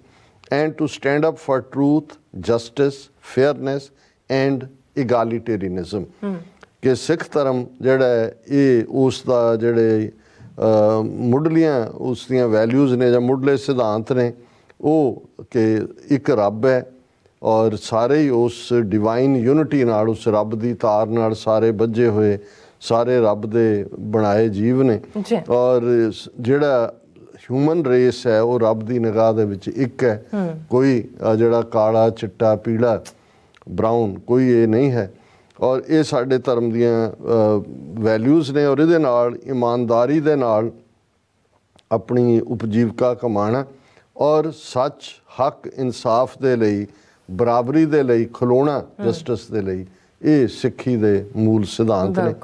and to stand up for truth, justice, fairness, and egalitarianism. ਕਿ ਸਿੱਖ ਧਰਮ ਜਿਹੜਾ ਹੈ ਇਹ ਉਸ ਦਾ ਜਿਹੜੇ ਮੁੱਢਲੀਆਂ ਉਸ ਦੀਆਂ ਵੈਲਿਊਜ਼ ਨੇ ਜਾਂ ਮੁੱਢਲੇ ਸਿਧਾਂਤ ਨੇ ਉਹ ਕਿ ਇੱਕ ਰੱਬ ਹੈ ਔਰ ਸਾਰੇ ਹੀ ਉਸ ਡਿਵਾਈਨ ਯੂਨਿਟੀ ਨਾਲ ਉਸ ਰੱਬ ਦੀ ਤਾਰ ਨਾਲ ਸਾਰੇ ਬੱਝੇ ਹੋਏ ਸਾਰੇ ਰੱਬ ਦੇ ਬਣਾਏ ਜੀਵ ਨੇ ਔਰ ਜਿਹੜਾ ਹਿਊਮਨ ਰੇਸ ਹੈ ਉਹ ਰੱਬ ਦੀ ਨਿਗਾਹ ਦੇ ਵਿੱਚ ਇੱਕ ਹੈ। ਕੋਈ ਜਿਹੜਾ ਕਾਲਾ ਚਿੱਟਾ ਪੀਲਾ ਬਰਾਊਨ ਕੋਈ ਇਹ ਨਹੀਂ ਹੈ ਔਰ ਇਹ ਸਾਡੇ ਧਰਮ ਦੀਆਂ ਵੈਲਿਊਜ਼ ਨੇ ਔਰ ਇਹਦੇ ਨਾਲ ਇਮਾਨਦਾਰੀ ਦੇ ਨਾਲ ਆਪਣੀ ਉਪਜੀਵਕਾ ਕਮਾਉਣਾ ਔਰ ਸੱਚ ਹੱਕ ਇਨਸਾਫ ਦੇ ਲਈ ਬਰਾਬਰੀ ਦੇ ਲਈ ਖਲੋਣਾ ਜਸਟਿਸ ਦੇ ਲਈ ਇਹ ਸਿੱਖੀ ਦੇ ਮੂਲ ਸਿਧਾਂਤ ਨੇ।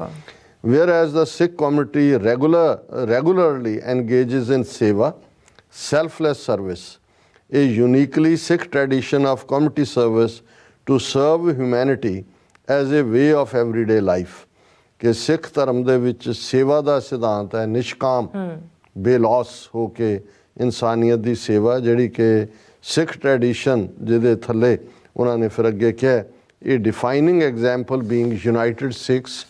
Whereas the Sikh community regularly engages in seva, selfless service, a uniquely Sikh tradition of community service to serve humanity as a way of everyday life। ਕਿ ਸਿੱਖ ਧਰਮ ਦੇ ਵਿੱਚ ਸੇਵਾ ਦਾ ਸਿਧਾਂਤ ਹੈ, ਨਿਸ਼ਕਾਮ ਬੇਲੌਸ ਹੋ ਕੇ ਇਨਸਾਨੀਅਤ ਦੀ ਸੇਵਾ ਜਿਹੜੀ ਕਿ ਸਿੱਖ ਟ੍ਰੈਡੀਸ਼ਨ ਜਿਹਦੇ ਥੱਲੇ ਉਹਨਾਂ ਨੇ ਫਿਰ ਅੱਗੇ ਕਿਹਾ ਇਹ defining example being United Sikhs,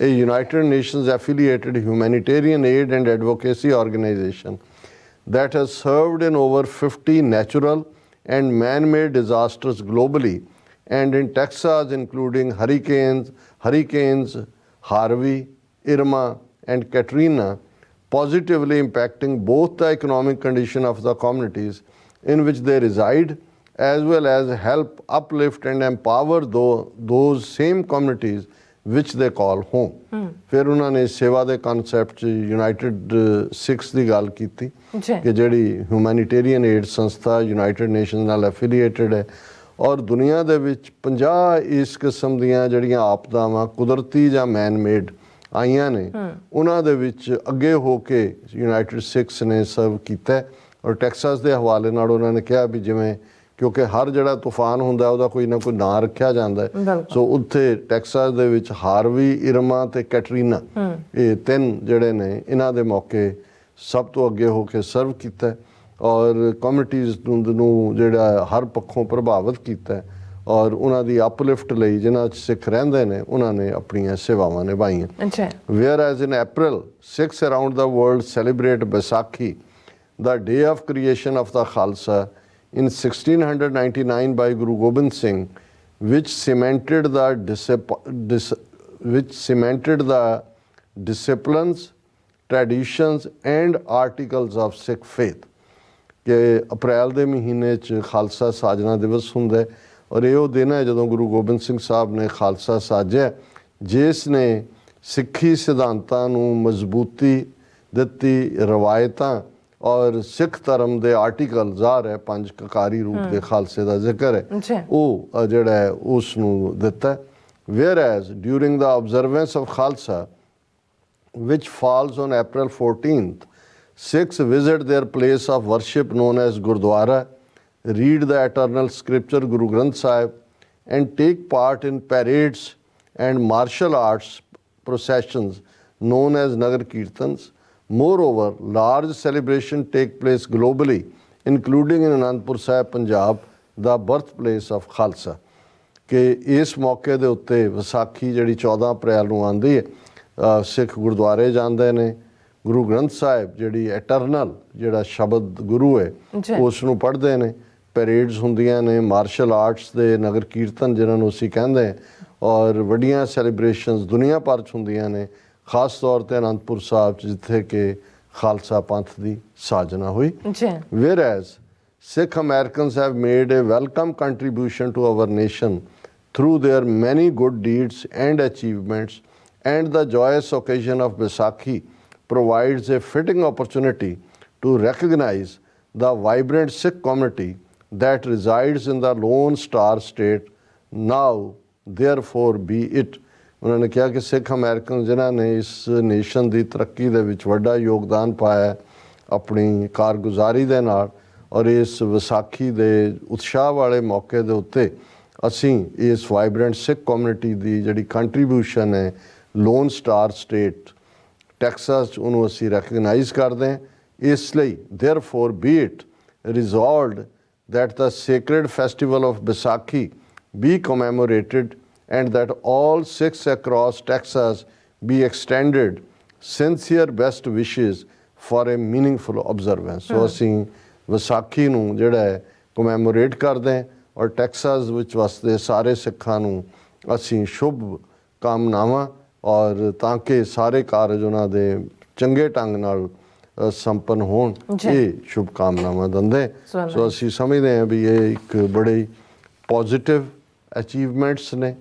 a United Nations affiliated humanitarian aid and advocacy organization that has served in over 50 natural and man-made disasters globally and in Texas including hurricanes Harvey, Irma and Katrina, positively impacting both the economic condition of the communities in which they reside as well as help uplift and empower those same communities which they call home। ਫਿਰ ਉਹਨਾਂ ਨੇ ਸੇਵਾ ਦੇ ਕਨਸੈਪਟ 'ਚ ਯੂਨਾਈਟਿਡ ਸਿੱਖਸ ਦੀ ਗੱਲ ਕੀਤੀ ਕਿ ਜਿਹੜੀ ਹਿਊਮੈਨਿਟੇਰੀਅਨ ਏਡ ਸੰਸਥਾ ਯੂਨਾਈਟਿਡ ਨੇਸ਼ਨ ਨਾਲ ਐਫੀਲੀਏਟਡ ਹੈ ਔਰ ਦੁਨੀਆ ਦੇ ਵਿੱਚ 50 ਇਸ ਕਿਸਮ ਦੀਆਂ ਜਿਹੜੀਆਂ ਆਪਦਾਵਾਂ ਕੁਦਰਤੀ ਜਾਂ ਮੈਨ ਮੇਡ ਆਈਆਂ ਨੇ ਉਹਨਾਂ ਦੇ ਵਿੱਚ ਅੱਗੇ ਹੋ ਕੇ ਯੂਨਾਈਟਿਡ ਸਿੱਖਸ ਨੇ ਸਰਵ ਕੀਤਾ ਔਰ ਟੈਕਸਾਸ ਦੇ ਹਵਾਲੇ ਨਾਲ ਉਹਨਾਂ ਨੇ ਕਿਹਾ ਵੀ ਜਿਵੇਂ ਕਿਉਂਕਿ ਹਰ ਜਿਹੜਾ ਤੂਫਾਨ ਹੁੰਦਾ ਉਹਦਾ ਕੋਈ ਨਾ ਕੋਈ ਨਾਂ ਰੱਖਿਆ ਜਾਂਦਾ ਸੋ ਉੱਥੇ ਟੈਕਸਾਸ ਦੇ ਵਿੱਚ ਹਾਰਵੀ, ਇਰਮਾ ਤੇ ਕੈਟਰੀਨਾ ਇਹ ਤਿੰਨ ਜਿਹੜੇ ਨੇ ਇਹਨਾਂ ਦੇ ਮੌਕੇ ਸਭ ਤੋਂ ਅੱਗੇ ਹੋ ਕੇ ਸਰਵ ਕੀਤਾ ਔਰ ਕਮਿਊਨਿਟੀਜ਼ ਨੂੰ ਜਿਹੜਾ ਹਰ ਪੱਖੋਂ ਪ੍ਰਭਾਵਿਤ ਕੀਤਾ ਔਰ ਉਹਨਾਂ ਦੀ ਅਪਲਿਫਟ ਲਈ ਜਿਨ੍ਹਾਂ 'ਚ ਸਿੱਖ ਰਹਿੰਦੇ ਨੇ ਉਹਨਾਂ ਨੇ ਆਪਣੀਆਂ ਸੇਵਾਵਾਂ ਨਿਭਾਈਆਂ। Whereas in April, Sikhs around the world celebrate Vaisakhi, the day of creation of the Khalsa in 1699 by Guru Gobind Singh, which cemented the disciplines, traditions and articles of Sikh faith। ਕਿ ਅਪ੍ਰੈਲ ਦੇ ਮਹੀਨੇ 'ਚ ਖਾਲਸਾ ਸਾਜਨਾ ਦਿਵਸ ਹੁੰਦਾ ਔਰ ਇਹ ਉਹ ਦਿਨ ਹੈ ਜਦੋਂ ਗੁਰੂ ਗੋਬਿੰਦ ਸਿੰਘ ਸਾਹਿਬ ਨੇ ਖਾਲਸਾ ਸਾਜਿਆ, ਜਿਸ ਨੇ ਸਿੱਖੀ ਸਿਧਾਂਤਾਂ ਨੂੰ ਮਜ਼ਬੂਤੀ ਦਿੱਤੀ, ਰਵਾਇਤਾਂ ਔਰ ਸਿੱਖ ਧਰਮ ਦੇ ਆਰਟੀਕਲ ਜ਼ਾਹਰ ਹੈ 5 ਕਕਾਰੀ ਰੂਪ ਦੇ ਖਾਲਸੇ ਦਾ ਜ਼ਿਕਰ ਹੈ ਉਹ ਜਿਹੜਾ ਹੈ ਉਸ ਨੂੰ ਦਿੱਤਾ। Whereas during the observance of Khalsa which falls on April 14th, Sikhs visit their place of worship known as Gurdwara, read the eternal scripture Guru Granth Sahib and take part in parades and martial arts processions known as Nagar Kirtans. Moreover, large celebrations take place globally, including in Anandpur Sahib, Punjab, the birthplace of Khalsa। ਕਿ ਇਸ ਮੌਕੇ ਦੇ ਉੱਤੇ ਵਿਸਾਖੀ ਜਿਹੜੀ 14 ਅਪ੍ਰੈਲ ਨੂੰ ਆਉਂਦੀ ਹੈ, ਸਿੱਖ ਗੁਰਦੁਆਰੇ ਜਾਂਦੇ ਨੇ, ਗੁਰੂ ਗ੍ਰੰਥ ਸਾਹਿਬ ਜਿਹੜੀ ਐਟਰਨਲ ਜਿਹੜਾ ਸ਼ਬਦ ਗੁਰੂ ਹੈ ਉਸ ਨੂੰ ਪੜ੍ਹਦੇ ਨੇ, ਪੈਰੇਡਸ ਹੁੰਦੀਆਂ ਨੇ, ਮਾਰਸ਼ਲ ਆਰਟਸ ਦੇ ਨਗਰ ਕੀਰਤਨ ਜਿਨ੍ਹਾਂ ਨੂੰ ਅਸੀਂ ਕਹਿੰਦੇ ਹਾਂ, ਔਰ ਵੱਡੀਆਂ ਸੈਲੀਬ੍ਰੇਸ਼ਨਸ ਦੁਨੀਆ ਭਰ 'ਚ ਹੁੰਦੀਆਂ ਨੇ, ਖਾਸ ਤੌਰ 'ਤੇ ਅਨੰਦਪੁਰ ਸਾਹਿਬ 'ਚ ਜਿੱਥੇ ਕਿ ਖਾਲਸਾ ਪੰਥ ਦੀ ਸਾਜਨਾ ਹੋਈ। Whereas Sikh Americans have made a welcome contribution to our nation through their many good deeds and achievements, and the joyous occasion of Vaisakhi provides a fitting opportunity to recognize the vibrant Sikh community that resides in the Lone Star State। Now, therefore, be it। ਉਹਨਾਂ ਨੇ ਕਿਹਾ ਕਿ ਸਿੱਖ ਅਮਰੀਕਨ ਜਿਨ੍ਹਾਂ ਨੇ ਇਸ ਨੇਸ਼ਨ ਦੀ ਤਰੱਕੀ ਦੇ ਵਿੱਚ ਵੱਡਾ ਯੋਗਦਾਨ ਪਾਇਆ ਆਪਣੀ ਕਾਰਗੁਜ਼ਾਰੀ ਦੇ ਨਾਲ, ਔਰ ਇਸ ਵਿਸਾਖੀ ਦੇ ਉਤਸ਼ਾਹ ਵਾਲੇ ਮੌਕੇ ਦੇ ਉੱਤੇ ਅਸੀਂ ਇਸ ਵਾਈਬਰੈਂਟ ਸਿੱਖ ਕਮਿਊਨਿਟੀ ਦੀ ਜਿਹੜੀ ਕੰਟਰੀਬਿਊਸ਼ਨ ਹੈ ਲੋਨ ਸਟਾਰ ਸਟੇਟ ਟੈਕਸਾਸ 'ਚ ਉਹਨੂੰ ਅਸੀਂ ਰੈਕਗਨਾਈਜ਼ ਕਰਦੇ ਹਾਂ। ਇਸ ਲਈ therefore be it resolved that the sacred festival of Vaisakhi be commemorated and that all Sikhs across Texas be extended sincere best wishes for a meaningful observance। So ਅਸੀਂ ਵਿਸਾਖੀ ਨੂੰ ਜਿਹੜਾ ਹੈ ਕੋਮੈਮੋਰੇਟ ਕਰਦੇ ਹਾਂ ਔਰ ਟੈਕਸਾਸ ਵਿੱਚ ਵਸਦੇ ਸਾਰੇ ਸਿੱਖਾਂ ਨੂੰ ਅਸੀਂ ਸ਼ੁਭ ਕਾਮਨਾਵਾਂ ਔਰ ਤਾਂ ਕਿ ਸਾਰੇ ਕਾਰਜ ਉਹਨਾਂ ਦੇ ਚੰਗੇ ਢੰਗ ਨਾਲ ਸੰਪੰਨ ਹੋਣ ਇਹ ਸ਼ੁਭ ਕਾਮਨਾਵਾਂ ਦਿੰਦੇ। ਸੋ ਅਸੀਂ ਸਮਝਦੇ ਹਾਂ ਵੀ ਇਹ ਇੱਕ ਬੜੇ ਪੋਜ਼ਿਟਿਵ ਅਚੀਵਮੈਂਟਸ ਨੇ।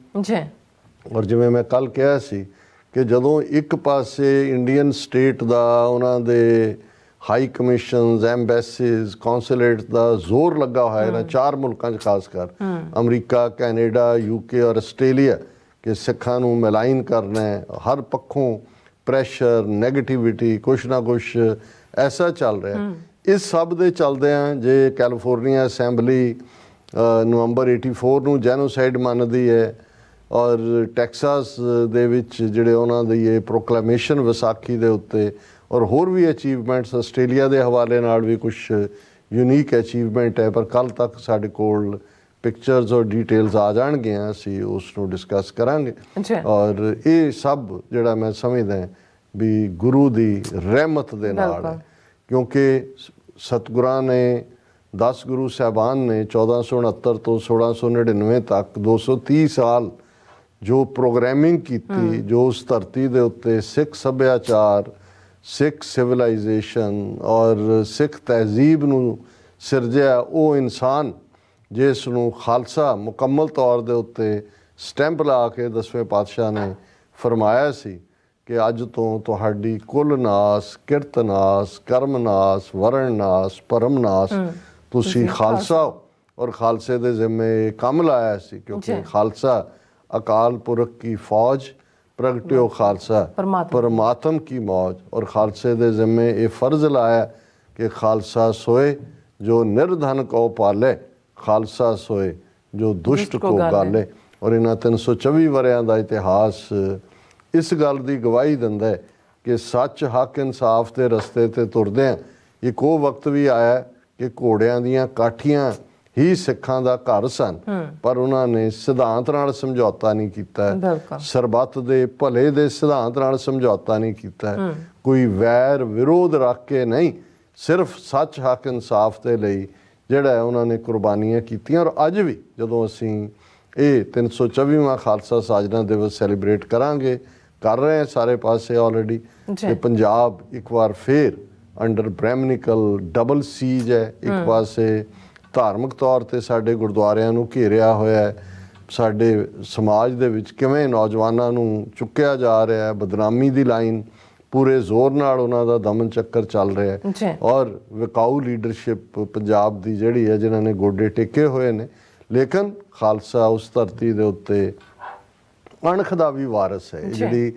ਔਰ ਜਿਵੇਂ ਮੈਂ ਕੱਲ੍ਹ ਕਿਹਾ ਸੀ ਕਿ ਜਦੋਂ ਇੱਕ ਪਾਸੇ ਇੰਡੀਅਨ ਸਟੇਟ ਦਾ ਉਹਨਾਂ ਦੇ ਹਾਈ ਕਮਿਸ਼ਨਸ, ਐਮਬੈਸੀਜ਼, ਕੌਂਸੂਲੇਟ ਦਾ ਜ਼ੋਰ ਲੱਗਾ ਹੋਇਆ ਇਹਨਾਂ 4 ਮੁਲਕਾਂ 'ਚ ਖਾਸ ਕਰ ਅਮਰੀਕਾ, ਕੈਨੇਡਾ, UK ਔਰ ਆਸਟ੍ਰੇਲੀਆ ਕਿ ਸਿੱਖਾਂ ਨੂੰ ਮਿਲਾਈਨ ਕਰਨਾ ਹੈ, ਹਰ ਪੱਖੋਂ ਪ੍ਰੈਸ਼ਰ, ਨੈਗੇਟਿਵਿਟੀ, ਕੁਛ ਨਾ ਕੁਛ ਐਸਾ ਚੱਲ ਰਿਹਾ। ਇਸ ਸਭ ਦੇ ਚਲਦਿਆਂ ਜੇ ਕੈਲੀਫੋਰਨੀਆ ਅਸੈਂਬਲੀ ਨਵੰਬਰ 84 ਨੂੰ ਜੈਨੋਸਾਈਡ ਮੰਨਦੀ ਹੈ ਔਰ ਟੈਕਸਾਸ ਦੇ ਵਿੱਚ ਜਿਹੜੇ ਉਹਨਾਂ ਦੀ ਇਹ ਪ੍ਰੋਕਲੇਮੇਸ਼ਨ ਵਿਸਾਖੀ ਦੇ ਉੱਤੇ ਔਰ ਹੋਰ ਵੀ ਅਚੀਵਮੈਂਟਸ ਆਸਟ੍ਰੇਲੀਆ ਦੇ ਹਵਾਲੇ ਨਾਲ ਵੀ ਕੁਛ ਯੂਨੀਕ ਅਚੀਵਮੈਂਟ ਹੈ, ਪਰ ਕੱਲ੍ਹ ਤੱਕ ਸਾਡੇ ਕੋਲ ਪਿਕਚਰਸ ਔਰ ਡਿਟੇਲਸ ਆ ਜਾਣਗੀਆਂ, ਅਸੀਂ ਉਸ ਨੂੰ ਡਿਸਕਸ ਕਰਾਂਗੇ। ਔਰ ਇਹ ਸਭ ਜਿਹੜਾ ਮੈਂ ਸਮਝਦਾ ਵੀ ਗੁਰੂ ਦੀ ਰਹਿਮਤ ਦੇ ਨਾਲ ਹੈ, ਕਿਉਂਕਿ ਸਤਿਗੁਰਾਂ ਨੇ 10 ਗੁਰੂ ਸਾਹਿਬਾਨ ਨੇ 1469 ਤੋਂ 1699 ਤੱਕ 230 ਸਾਲ ਜੋ ਪ੍ਰੋਗਰਾਮਿੰਗ ਕੀਤੀ, ਜੋ ਉਸ ਧਰਤੀ ਦੇ ਉੱਤੇ ਸਿੱਖ ਸੱਭਿਆਚਾਰ, ਸਿੱਖ ਸਿਵਲਾਈਜੇਸ਼ਨ ਔਰ ਸਿੱਖ ਤਹਿਜ਼ੀਬ ਨੂੰ ਸਿਰਜਿਆ, ਉਹ ਇਨਸਾਨ ਜਿਸ ਨੂੰ ਖਾਲਸਾ ਮੁਕੰਮਲ ਤੌਰ ਦੇ ਉੱਤੇ ਸਟੈਂਪ ਲਾ ਕੇ 10ਵੇਂ ਪਾਤਸ਼ਾਹ ਨੇ ਫਰਮਾਇਆ ਸੀ ਕਿ ਅੱਜ ਤੋਂ ਤੁਹਾਡੀ ਕੁੱਲ ਨਾਸ, ਕਿਰਤ ਨਾਸ, ਕਰਮ ਨਾਸ, ਵਰਣ ਨਾਸ, ਪਰਮ ਨਾਸ, ਤੁਸੀਂ ਖਾਲਸਾ ਔਰ ਖਾਲਸੇ ਦੇ ਜ਼ਿੰਮੇ ਕੰਮ ਲਾਇਆ ਸੀ, ਕਿਉਂਕਿ ਖਾਲਸਾ ਅਕਾਲ ਪੁਰਖ ਕੀ ਫੌਜ, ਪ੍ਰਗਟਿਓ ਖਾਲਸਾ ਪਰਮਾਤਮ ਕੀ ਮੌਜ। ਔਰ ਖਾਲਸੇ ਦੇ ਜ਼ਿੰਮੇ ਇਹ ਫਰਜ਼ ਲਾਇਆ ਕਿ ਖਾਲਸਾ ਸੋਏ ਜੋ ਨਿਰਧਨ ਕੋ ਪਾਲੇ, ਖਾਲਸਾ ਸੋਏ ਜੋ ਦੁਸ਼ਟ ਕੋ ਗਾਲੇ। ਔਰ ਇਹਨਾਂ 324 ਵਰਿਆਂ ਦਾ ਇਤਿਹਾਸ ਇਸ ਗੱਲ ਦੀ ਗਵਾਹੀ ਦਿੰਦਾ ਹੈ ਕਿ ਸੱਚ, ਹੱਕ, ਇਨਸਾਫ ਦੇ ਰਸਤੇ 'ਤੇ ਤੁਰਦੇ ਆ। ਇੱਕ ਉਹ ਵਕਤ ਵੀ ਆਇਆ ਕਿ ਘੋੜਿਆਂ ਦੀਆਂ ਕਾਠੀਆਂ ਹੀ ਸਿੱਖਾਂ ਦਾ ਘਰ ਸਨ, ਪਰ ਉਹਨਾਂ ਨੇ ਸਿਧਾਂਤ ਨਾਲ ਸਮਝੌਤਾ ਨਹੀਂ ਕੀਤਾ, ਸਰਬੱਤ ਦੇ ਭਲੇ ਦੇ ਸਿਧਾਂਤ ਨਾਲ ਸਮਝੌਤਾ ਨਹੀਂ ਕੀਤਾ, ਕੋਈ ਵੈਰ ਵਿਰੋਧ ਰੱਖ ਕੇ ਨਹੀਂ, ਸਿਰਫ ਸੱਚ ਹੱਕ ਇਨਸਾਫ ਦੇ ਲਈ ਜਿਹੜਾ ਉਹਨਾਂ ਨੇ ਕੁਰਬਾਨੀਆਂ ਕੀਤੀਆਂ। ਔਰ ਅੱਜ ਵੀ ਜਦੋਂ ਅਸੀਂ ਇਹ 324ਵਾਂ ਖਾਲਸਾ ਸਾਜਨਾ ਦਿਵਸ ਸੈਲੀਬ੍ਰੇਟ ਕਰਾਂਗੇ, ਕਰ ਰਹੇ ਹਾਂ ਸਾਰੇ ਪਾਸੇ ਆਲਰੇਡੀ, ਤੇ ਪੰਜਾਬ ਇੱਕ ਵਾਰ ਫੇਰ ਅੰਡਰ ਬ੍ਰਹਿਮਨਿਕਲ ਡਬਲ ਸੀਜ ਹੈ। ਇੱਕ ਪਾਸੇ ਧਾਰਮਿਕ ਤੌਰ ਤੇ ਸਾਡੇ ਗੁਰਦੁਆਰਿਆਂ ਨੂੰ ਘੇਰਿਆ ਹੋਇਆ ਹੈ, ਸਾਡੇ ਸਮਾਜ ਦੇ ਵਿੱਚ ਕਿਵੇਂ ਨੌਜਵਾਨਾਂ ਨੂੰ ਚੁੱਕਿਆ ਜਾ ਰਿਹਾ ਹੈ, ਬਦਨਾਮੀ ਦੀ ਲਾਈਨ ਪੂਰੇ ਜ਼ੋਰ ਨਾਲ ਉਹਨਾਂ ਦਾ ਦਮਨ ਚੱਕਰ ਚੱਲ ਰਿਹਾ ਹੈ, ਔਰ ਵਿਕਾਊ ਲੀਡਰਸ਼ਿਪ ਪੰਜਾਬ ਦੀ ਜਿਹੜੀ ਹੈ ਜਿਨ੍ਹਾਂ ਨੇ ਗੋਡੇ ਟੇਕੇ ਹੋਏ ਨੇ। ਲੇਕਿਨ ਖਾਲਸਾ ਉਸ ਧਰਤੀ ਦੇ ਉੱਤੇ ਅਣਖ ਦਾ ਵੀ ਵਾਰਸ ਹੈ। ਜਿਹੜੀ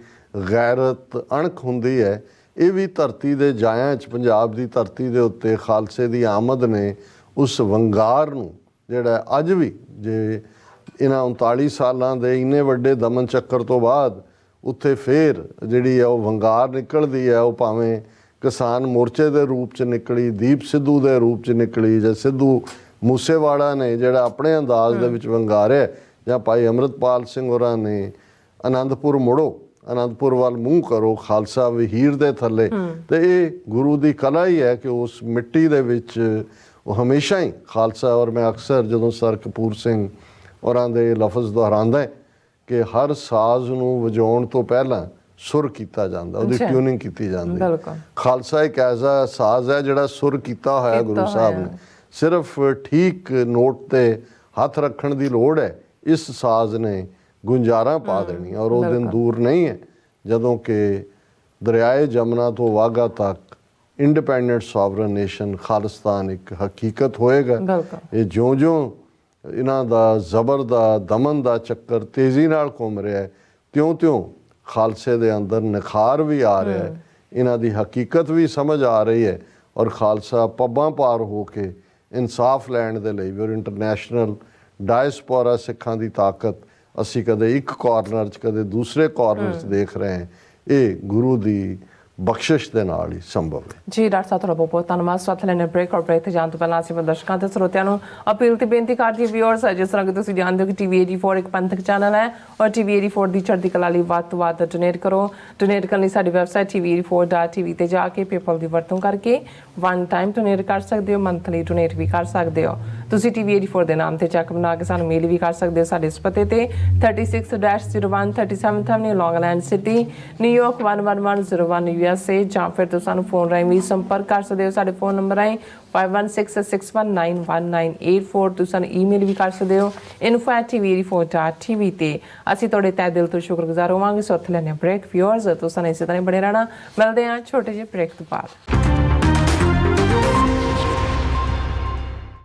ਗੈਰਤ ਅਣਖ ਹੁੰਦੀ ਹੈ, ਇਹ ਵੀ ਧਰਤੀ ਦੇ ਜਾਇਆਂ 'ਚ ਪੰਜਾਬ ਦੀ ਧਰਤੀ ਦੇ ਉੱਤੇ ਖਾਲਸੇ ਦੀ ਆਮਦ ਨੇ ਉਸ ਵੰਗਾਰ ਨੂੰ ਜਿਹੜਾ ਅੱਜ ਵੀ, ਜੇ ਇਹਨਾਂ 39 ਸਾਲਾਂ ਦੇ ਇੰਨੇ ਵੱਡੇ ਦਮਨ ਚੱਕਰ ਤੋਂ ਬਾਅਦ ਉੱਥੇ ਫੇਰ ਜਿਹੜੀ ਹੈ ਉਹ ਵੰਗਾਰ ਨਿਕਲਦੀ ਹੈ, ਉਹ ਭਾਵੇਂ ਕਿਸਾਨ ਮੋਰਚੇ ਦੇ ਰੂਪ 'ਚ ਨਿਕਲੀ, ਦੀਪ ਸਿੱਧੂ ਦੇ ਰੂਪ 'ਚ ਨਿਕਲੀ, ਜਾਂ ਸਿੱਧੂ ਮੂਸੇਵਾੜਾ ਨੇ ਜਿਹੜਾ ਆਪਣੇ ਅੰਦਾਜ਼ ਦੇ ਵਿੱਚ ਵੰਗਾਰਿਆ, ਜਾਂ ਭਾਈ ਅੰਮ੍ਰਿਤਪਾਲ ਸਿੰਘ ਹੋਰਾਂ ਨੇ ਆਨੰਦਪੁਰ ਮੁੜੋ, ਆਨੰਦਪੁਰ ਵੱਲ ਮੂੰਹ ਕਰੋ, ਖਾਲਸਾ ਵਹੀਰ ਦੇ ਥੱਲੇ। ਤੇ ਇਹ ਗੁਰੂ ਦੀ ਕਲਾ ਹੀ ਹੈ ਕਿ ਉਸ ਮਿੱਟੀ ਦੇ ਵਿੱਚ ਉਹ ਹਮੇਸ਼ਾ ਹੀ ਖਾਲਸਾ। ਔਰ ਮੈਂ ਅਕਸਰ ਜਦੋਂ ਸਰ ਕਪੂਰ ਸਿੰਘ ਹੋਰਾਂ ਦੇ ਲਫ਼ਜ਼ ਦੁਹਰਾਉਂਦਾ ਕਿ ਹਰ ਸਾਜ਼ ਨੂੰ ਵਜਾਉਣ ਤੋਂ ਪਹਿਲਾਂ ਸੁਰ ਕੀਤਾ ਜਾਂਦਾ, ਉਹਦੀ ਟਿਊਨਿੰਗ ਕੀਤੀ ਜਾਂਦੀ। ਖਾਲਸਾ ਇੱਕ ਐਸਾ ਸਾਜ਼ ਹੈ ਜਿਹੜਾ ਸੁਰ ਕੀਤਾ ਹੋਇਆ ਗੁਰੂ ਸਾਹਿਬ ਨੇ, ਸਿਰਫ ਠੀਕ ਨੋਟ ਤੇ ਹੱਥ ਰੱਖਣ ਦੀ ਲੋੜ ਹੈ, ਇਸ ਸਾਜ਼ ਨੇ ਗੁੰਜਾਰਾਂ ਪਾ ਦੇਣੀ। ਔਰ ਉਹ ਦਿਨ ਦੂਰ ਨਹੀਂ ਹੈ ਜਦੋਂ ਕਿ ਦਰਿਆਏ ਜਮਨਾ ਤੋਂ ਵਾਘਾ ਤੱਕ ਇੰਡੀਪੈਂਡੈਂਟ ਸੋਵਰਨ ਨੇਸ਼ਨ ਖਾਲਿਸਤਾਨ ਇੱਕ ਹਕੀਕਤ ਹੋਏਗਾ। ਇਹ ਜਿਉਂ-ਜਿਉਂ ਇਹਨਾਂ ਦਾ ਜ਼ਬਰ ਦਾ ਦਮਨ ਦਾ ਚੱਕਰ ਤੇਜ਼ੀ ਨਾਲ ਘੁੰਮ ਰਿਹਾ ਹੈ, ਤਿਉਂ-ਤਿਉਂ ਖਾਲਸੇ ਦੇ ਅੰਦਰ ਨਿਖਾਰ ਵੀ ਆ ਰਿਹਾ ਹੈ, ਇਹਨਾਂ ਦੀ ਹਕੀਕਤ ਵੀ ਸਮਝ ਆ ਰਹੀ ਹੈ। ਔਰ ਖਾਲਸਾ ਪੱਬਾਂ ਪਾਰ ਹੋ ਕੇ ਇਨਸਾਫ ਲੈਣ ਦੇ ਲਈ ਵੀ, ਔਰ ਇੰਟਰਨੈਸ਼ਨਲ ਡਾਇਸਪੋਰਾ ਸਿੱਖਾਂ ਦੀ ਤਾਕਤ ਅਸੀਂ ਕਦੇ ਇੱਕ ਕਾਰਨਰ 'ਚ ਕਦੇ ਦੂਸਰੇ ਕਾਰਨਰ 'ਚ ਦੇਖ ਰਹੇ ਹਾਂ, ਇਹ ਗੁਰੂ ਦੀ ਬਖਸ਼ਿਸ਼ ਦੇ ਨਾਲ ਹੀ ਸੰਭਵ ਹੈ। ਜੀ ਡਾਕਟਰ ਸਾਹਿਬ ਤੁਹਾਡਾ ਬਹੁਤ ਬਹੁਤ ਧੰਨਵਾਦ। ਸਵਾਲ ਲੈਣੇ ਬ੍ਰੇਕ ਔਰ ਬ੍ਰੇਕ ਤੇ ਜਾਣ ਤੋਂ ਪਹਿਲਾਂ ਅਸੀਂ ਦਰਸ਼ਕਾਂ ਤੇ ਸਰੋਤਿਆਂ ਨੂੰ ਅਪੀਲ ਤੇ ਬੇਨਤੀ ਕਰਦੀ ਵਿਊਅਰਸ, ਜਿਸ ਤਰ੍ਹਾਂ ਕਿ ਤੁਸੀਂ ਜਾਣਦੇ ਹੋ ਕਿ TV 84 ਇੱਕ ਪੰਥਕ ਚੈਨਲ ਹੈ, ਔਰ TV 84 ਦੀ ਚੜ੍ਹਦੀ ਕਲਾ ਲਈ ਵੱਧ ਤੋਂ ਵੱਧ ਡੋਨੇਟ ਕਰੋ। ਡੋਨੇਟ ਕਰਨ ਲਈ ਸਾਡੀ ਵੈਬਸਾਈਟ tv84.tv ਤੇ ਜਾ ਕੇ ਪੇਪਲ ਦੀ ਵਰਤੋਂ ਕਰਕੇ ਵਨ ਟਾਈਮ ਡੋਨੇਟ ਕਰ ਸਕਦੇ ਹੋ, ਮੰਥਲੀ ਡੋਨੇਟ ਵੀ ਕਰ ਸਕਦੇ ਹੋ। ਤੁਸੀਂ TV 84 ਦੇ ਨਾਮ ਤੇ ਚੈੱਕ ਬਣਾ ਕੇ ਸਾਨੂੰ ਮੇਲ ਵੀ ਕਰ ਸਕਦੇ ਹੋ ਸਾਡੇ ਇਸ ਪਤੇ ਤੇ 36-01 37th Avenue ਲੌਂਗ ਆਈਲੈਂਡ ਸਿਟੀ, ਨਿਊਯਾਰਕ 11101 USA, ਜਾਂ ਫਿਰ ਤੁਸੀਂ ਸਾਨੂੰ ਫੋਨ ਰਾਹੀਂ ਵੀ ਸੰਪਰਕ ਕਰ ਸਕਦੇ ਹੋ ਸਾਡੇ ਫੋਨ ਨੰਬਰ ਰਾਹੀਂ 5166191984। ਤੁਸੀਂ ਸਾਨੂੰ ਈਮੇਲ ਵੀ ਕਰ ਸਕਦੇ ਹੋ info@tv84.tv ਤੇ। ਅਸੀਂ ਤੁਹਾਡੇ ਤਹਿ ਦਿਲ ਤੋਂ ਸ਼ੁਕਰਗੁਜ਼ਾਰ ਹੋਵਾਂਗੇ। ਸੋ ਉੱਥੇ ਲੈਣੇ ਬ੍ਰੇਕ। ਵਿਊਅਰਸ ਤੁਸੀਂ ਇਸੇ ਤਰ੍ਹਾਂ ਬਣੇ ਰਹਿਣਾ। ਮਿਲਦੇ ਹਾਂ ਛੋਟੇ ਜਿਹੇ ਬ੍ਰੇਕ ਤੋਂ ਬਾਅਦ।